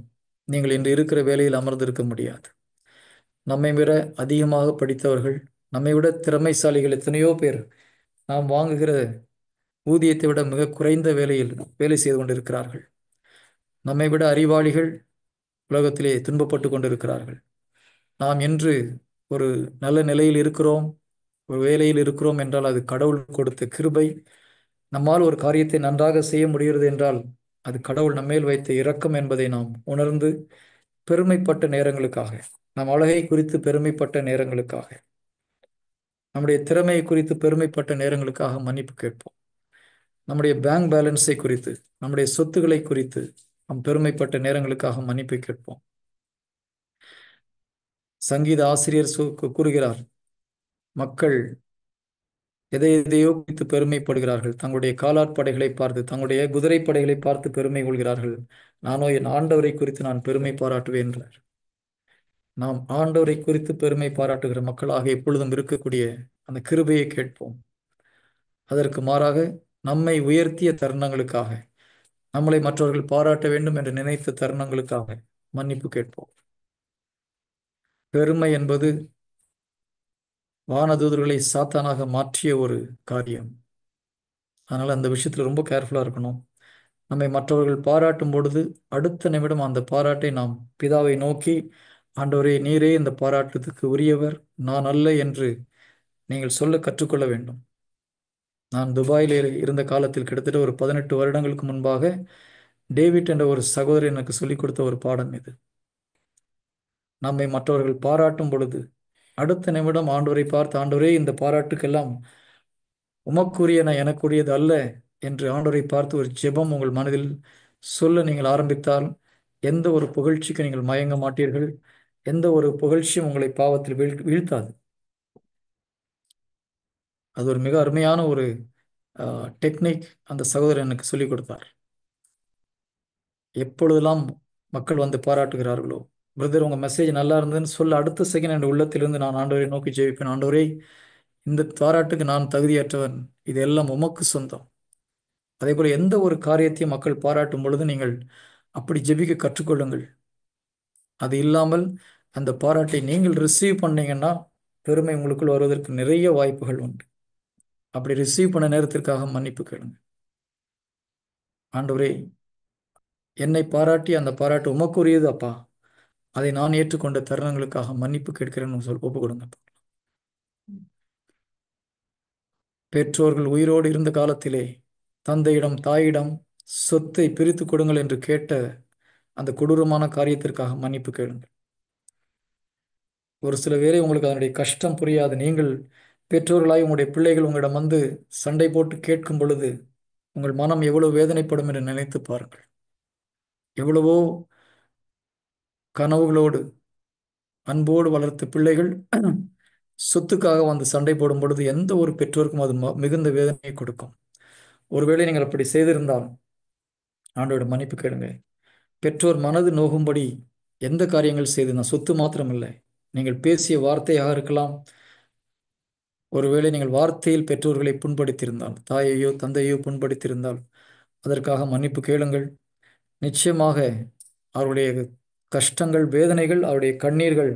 நீங்கள் இன்று இருக்கிற வேலையில் அமர்ந்திருக்க முடியாது. நம்மை விட அதிகமாக படித்தவர்கள், நம்மை விட திறமைசாலிகள் எத்தனையோ பேர் நாம் வாங்குகிற ஊதியத்தை விட மிக குறைந்த வேலையில் வேலை செய்து கொண்டிருக்கிறார்கள். நம்மை விட அறிவாளிகள் உலகத்திலே துன்பப்பட்டு கொண்டிருக்கிறார்கள். நாம் என்று ஒரு நல்ல நிலையில் இருக்கிறோம், ஒரு வேலையில் இருக்கிறோம் என்றால் அது கடவுள் கொடுத்த கிருபை. நம்மால் ஒரு காரியத்தை நன்றாக செய்ய முடிகிறது என்றால் அது கடவுள் நம்மேல் வைத்த இரக்கம் என்பதை நாம் உணர்ந்து பெருமைப்பட்ட நேரங்களுக்காக, நம் அழகை குறித்து பெருமைப்பட்ட நேரங்களுக்காக, நம்முடைய திறமையை குறித்து பெருமைப்பட்ட நேரங்களுக்காக மன்னிப்பு கேட்போம். நம்முடைய பேங்க் பேலன்ஸை குறித்து, நம்முடைய சொத்துக்களை குறித்து நாம் பெருமைப்பட்ட நேரங்களுக்காக மன்னிப்பு கேட்போம். சங்கீத ஆசிரியர் கூறுகிறார், மக்கள் எதையோ குறித்து பெருமைப்படுகிறார்கள், தங்களுடைய காலாட்படைகளை பார்த்து, தங்களுடைய குதிரைப்படைகளை பார்த்து பெருமை கொள்கிறார்கள். நானோ என் ஆண்டவரை குறித்து நான் பெருமை பாராட்டுவேன் என்றார். நாம் ஆண்டவரை குறித்து பெருமை பாராட்டுகிற மக்களாக எப்பொழுதும் இருக்கக்கூடிய அந்த கிருபையை கேட்போம். அதற்கு மாறாக நம்மை உயர்த்திய தருணங்களுக்காக, நம்மளை மற்றவர்கள் பாராட்ட வேண்டும் என்று நினைத்த தருணங்களுக்காக மன்னிப்பு கேட்போம். பெருமை என்பது வானதூதர்களை சாத்தானாக மாற்றிய ஒரு காரியம். அதனால் அந்த விஷயத்தில் ரொம்ப கேர்ஃபுல்லாக இருக்கணும். நம்மை மற்றவர்கள் பாராட்டும் பொழுது அடுத்த நிமிடம் அந்த பாராட்டை நாம் பிதாவை நோக்கி, ஆண்டவரே நீரே இந்த பாராட்டுக்கு உரியவர், நான் அல்ல என்று நீங்கள் சொல்ல கற்றுக்கொள்ள வேண்டும். நான் துபாயில் இருந்த காலத்தில் கிட்டத்தட்ட ஒரு 18 வருடங்களுக்கு முன்பாக டேவிட் என்ற ஒரு சகோதரர் எனக்கு சொல்லிக் கொடுத்த ஒரு பாடம் இது. நம்மை மற்றவர்கள் பாராட்டும் பொழுது அடுத்த நிமிடம் ஆண்டவரை பார்த்து, ஆண்டவரே இந்த பாராட்டுக்கெல்லாம் உமக்குரியன எனக்குரியது அல்ல என்று ஆண்டவரை பார்த்து ஒரு ஜெபம் உங்கள் மனதில் சொல்ல நீங்கள் ஆரம்பித்தால் எந்த ஒரு புகழ்ச்சிக்கு நீங்கள் மயங்க மாட்டீர்கள். எந்த ஒரு புகழ்ச்சியும் உங்களை பாவத்தில் வீழ்த்தாது. அது ஒரு மிக அருமையான ஒரு டெக்னிக் அந்த சகோதரர் எனக்கு சொல்லிக் கொடுத்தார். எப்பொழுதெல்லாம் மக்கள் வந்து பாராட்டுகிறார்களோ, பிரதர் உங்கள் மெசேஜ் நல்லா இருந்ததுன்னு சொல்ல அடுத்த செகண்ட் என் உள்ளத்திலிருந்து நான் ஆண்டவரை நோக்கி ஜெபிப்பேன், ஆண்டவரே இந்த பாராட்டுக்கு நான் தகுதியற்றவன், இதெல்லாம் உமக்கு சொந்தம். அதே போல எந்த ஒரு காரியத்தையும் மக்கள் பாராட்டும் பொழுது நீங்கள் அப்படி ஜெபிக்க கற்றுக்கொள்ளுங்கள். அது இல்லாமல் அந்த பாராட்டை நீங்கள் ரிசீவ் பண்ணீங்கன்னா பெருமை உங்களுக்குள் வருவதற்கு நிறைய வாய்ப்புகள் உண்டு. அப்படி ரிசீவ் பண்ண நேரத்திற்காக மன்னிப்பு கேளுங்க. ஆண்டவரே, என்னை பாராட்டி அந்த பாராட்டு உமக்குரியது அப்பா, அதை நான் ஏற்றுக்கொண்ட தருணங்களுக்காக மன்னிப்பு கேட்கிறேன்னு சொல்லி ஒப்பு கொடுங்க. பெற்றோர்கள் உயிரோடு இருந்த காலத்திலே தந்தையிடம் தாயிடம் சொத்தை பிரித்து கொடுங்கள் என்று கேட்ட அந்த கொடூரமான காரியத்திற்காக மன்னிப்பு கேளுங்கள். ஒரு சில பேரை உங்களுக்கு அதனுடைய கஷ்டம் புரியாது. நீங்கள் பெற்றோர்களாய் உங்களுடைய பிள்ளைகள் உங்களிடம் வந்து சண்டை போட்டு கேட்கும் பொழுது உங்கள் மனம் எவ்வளவு வேதனைப்படும் என்று நினைத்து பாருங்கள். எவ்வளவோ கனவுகளோடு அன்போடு வளர்த்த பிள்ளைகள் சொத்துக்காக வந்து சண்டை போடும் பொழுது எந்த ஒரு பெற்றோருக்கும் அது மிகுந்த வேதனையை கொடுக்கும். ஒருவேளை நீங்கள் அப்படி செய்திருந்தால் ஆண்டோட மன்னிப்பு கேளுங்க. பெற்றோர் மனது நோகும்படி எந்த காரியங்கள் செய்து, நான் சொத்து மாத்திரமில்லை, நீங்கள் பேசிய வார்த்தையாக இருக்கலாம். ஒருவேளை நீங்கள் வார்த்தையில் பெற்றோர்களை புண்படுத்தியிருந்தால், தாயையோ தந்தையோ புண்படுத்தியிருந்தால் அதற்காக மன்னிப்பு கேளுங்கள். நிச்சயமாக அவருடைய கஷ்டங்கள், வேதனைகள், அவருடைய கண்ணீர்கள்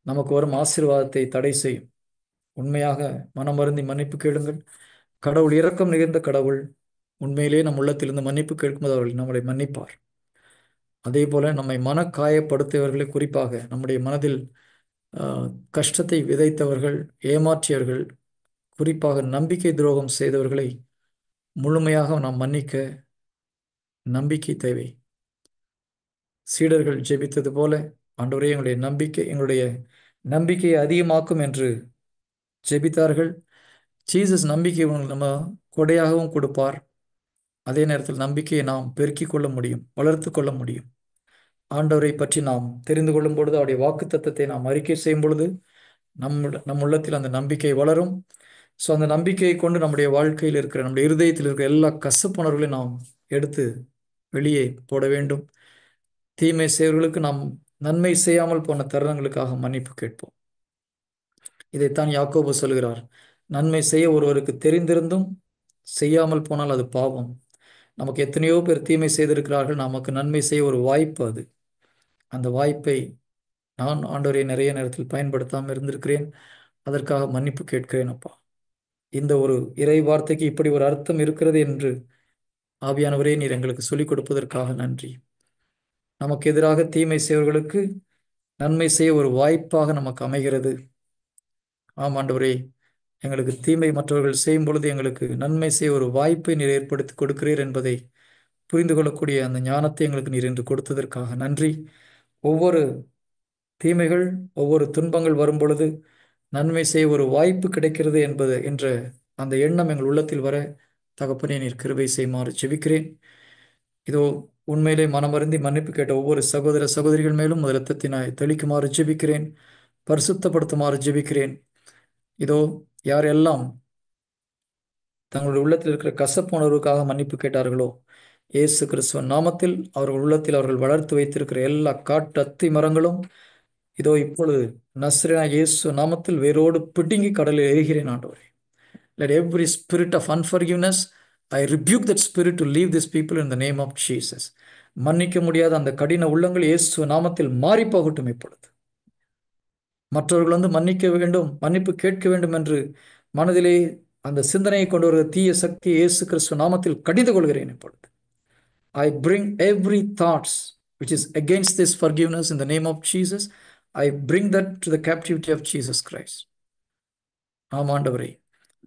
நமக்கு வரும் ஆசீர்வாதத்தை தடை செய்யும். உண்மையாக மனமருந்தி மன்னிப்பு கேளுங்கள். கடவுள் இரக்கம் நிறைந்த கடவுள். உண்மையிலே நம் உள்ளத்திலிருந்து மன்னிப்பு கேட்கும்போது அவர்கள் நம்மளை மன்னிப்பார். அதே போல நம்மை மனக்காயப்படுத்தியவர்களை, குறிப்பாக நம்முடைய மனதில் கஷ்டத்தை விதைத்தவர்கள், ஏமாற்றியவர்கள், குறிப்பாக நம்பிக்கை துரோகம் செய்தவர்களை முழுமையாக நாம் மன்னிக்க நம்பிக்கை தேவை. சீடர்கள் ஜெபித்தது போல, ஆண்டவரே எங்களுடைய நம்பிக்கையை அதிகமாக்கும் என்று ஜெபித்தார்கள். ஜீசஸ் நம்பிக்கை நம்ம கொடையாகவும் கொடுப்பார். அதே நேரத்தில் நம்பிக்கையை நாம் பெருக்கிக் கொள்ள முடியும், வளர்த்து கொள்ள முடியும். ஆண்டவரை பற்றி நாம் தெரிந்து கொள்ளும் பொழுது, அவருடைய வாக்குத்தத்தத்தை நாம் அறிக்கை செய்யும் பொழுது நம் உள்ளத்தில் அந்த நம்பிக்கை வளரும். ஸோ அந்த நம்பிக்கையை கொண்டு நம்முடைய வாழ்க்கையில் இருக்கிற, நம்முடைய இருதயத்தில் இருக்கிற எல்லா கசப்புணர்வுகளையும் நாம் எடுத்து வெளியே போட வேண்டும். தீமை செய்வர்களுக்கு நாம் நன்மை செய்யாமல் போன தருணங்களுக்காக மன்னிப்பு கேட்போம். இதைத்தான் யாக்கோபு சொல்கிறார், நன்மை செய்ய ஒருவருக்கு தெரிந்திருந்தும் செய்யாமல் போனால் அது பாவம். நமக்கு எத்தனையோ பேர் தீமை செய்திருக்கிறார்கள், நமக்கு நன்மை செய்ய ஒரு வாய்ப்பு. அது அந்த வாய்ப்பை நான் ஆண்டவரை நிறைய நேரத்தில் பயன்படுத்தாமல் இருந்திருக்கிறேன். அதற்காக மன்னிப்பு கேட்கிறேன் அப்பா. இந்த ஒரு இறை வார்த்தைக்கு இப்படி ஒரு அர்த்தம் இருக்கிறது என்று ஆவியானவரே நீர் எங்களுக்கு சொல்லிக் கொடுப்பதற்காக நன்றி. நமக்கு எதிராக தீமை செய்வர்களுக்கு நன்மை செய்ய ஒரு வாய்ப்பாக நமக்கு அமைகிறது. ஆம் ஆண்டவரே, எங்களுக்கு தீமை மற்றவர்கள் செய்யும் பொழுது எங்களுக்கு நன்மை செய்ய ஒரு வாய்ப்பை நீர் ஏற்படுத்தி கொடுக்கிறீர் என்பதை புரிந்து கொள்ளக்கூடிய அந்த ஞானத்தை எங்களுக்கு நீர் என்று கொடுத்ததற்காக நன்றி. ஒவ்வொரு தீமைகள், ஒவ்வொரு துன்பங்கள் வரும் பொழுது நன்மை செய்ய ஒரு வாய்ப்பு கிடைக்கிறது என்ற அந்த எண்ணம் எங்கள் உள்ளத்தில் வர தகப்பனே நீர் கிருபை செய்யுமாறு ஜெபிக்கிறேன். இதோ உண்மையிலே மனமருந்தி மன்னிப்பு கேட்ட ஒவ்வொரு சகோதர சகோதரிகள் மேலும் இரத்தத்தினாய் தெளிக்குமாறு ஜெபிக்கிறேன், பரிசுத்தப்படுத்துமாறு ஜெபிக்கிறேன். இதோ யாரெல்லாம் தங்களுடைய உள்ளத்தில் இருக்கிற கசப்பு உணர்வுக்காக மன்னிப்பு கேட்டார்களோ, இயேசு கிறிஸ்துவின் நாமத்தில் அவர்கள் உள்ளத்தில் அவர்கள் வளர்த்து வைத்திருக்கிற எல்லா காட்டு அத்தி மரங்களும் இதோ இப்பொழுது நஸ்ரேனா இயேசு நாமத்தில் வேரோடு பிடுங்கி கடலில் எரிகிறேன் ஆண்டவரே. Let every spirit of unforgiveness, I rebuke that spirit to leave these people in the name of Jesus. மன்னிக்க முடியாத அந்த கடின உள்ளங்கள் இயேசு நாமத்தில் மாறி போகட்டும். இப்பொழுது மற்றவர்கள் மன்னிக்க வேண்டும், மன்னிப்பு கேட்க வேண்டும் என்று மனதிலே அந்த சிந்தனையை கொண்டு வருகிற தீய சக்தி இயேசு கிறிஸ்து நாமத்தில் கடிந்து கொள்கிறேன். இப்பொழுது I bring every thoughts which is against this forgiveness in the name of Jesus. I bring that to the captivity of Jesus Christ. ஆம் ஆண்டவரே,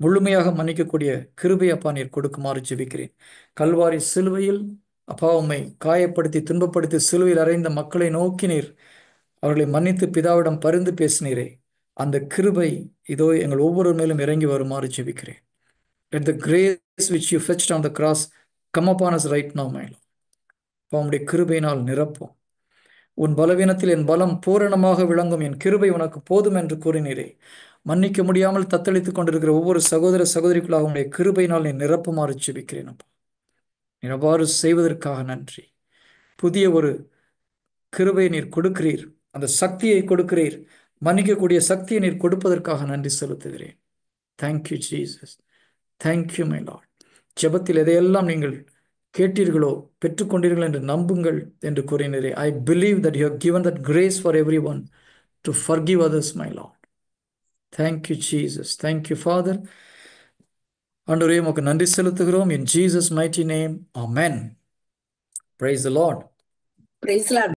முழுமையாக மன்னிக்கக்கூடிய கிருபை அப்பா நீர் கொடுக்குமாறு ஜெபிக்கிறேன். கல்வாரி சிலுவையில் அப்பா உம்மை காயப்படுத்தி துன்பப்படுத்தி சிலுவையில் அறைந்த மக்களை நோக்கி நீர் அவர்களை மன்னித்து பிதாவிடம் பரிந்து பேசினீரே, அந்த கிருபை இதோ எங்கள் ஒவ்வொரு மேலும் இறங்கி வருமாறு ஜெபிக்கிறேன். Let the grace which you fetched on the cross come upon us right now, my Lord. உம்முடைய கிருபையினால் நிரப்போம். உன் பலவீனத்தில் என் பலம் பூரணமாக விளங்கும், என் கிருபை உனக்கு போதும் என்று கூறினீரே. மன்னிக்க முடியாமல் தத்தளித்துக் கொண்டிருக்கிற ஒவ்வொரு சகோதர சகோதரிக்குள்ளாக உடைய கிருபையினால் நீ நிரப்புமாறு ஜெபிக்கிறேன் அப்பா. நீர் அவ்வாறு செய்வதற்காக நன்றி. புதிய ஒரு கிருபையை நீர் கொடுக்கிறீர், அந்த சக்தியை கொடுக்கிறீர், மன்னிக்கக்கூடிய சக்தியை நீர் கொடுப்பதற்காக நன்றி செலுத்துகிறேன். Thank you Jesus. Thank you my lord. ஜெபத்தில் எதையெல்லாம் நீங்கள் கேட்டீர்களோ பெற்றுக்கொண்டீர்கள் என்று நம்புங்கள் என்று கூறினீரே. I believe that you have given that grace for everyone to forgive others, my Lord. Thank you, Jesus. Thank you, Father. ஆண்டவரே உமக்கு நன்றி செலுத்துகிறோம். In Jesus' mighty name, Amen. Praise the Lord. Praise the Lord.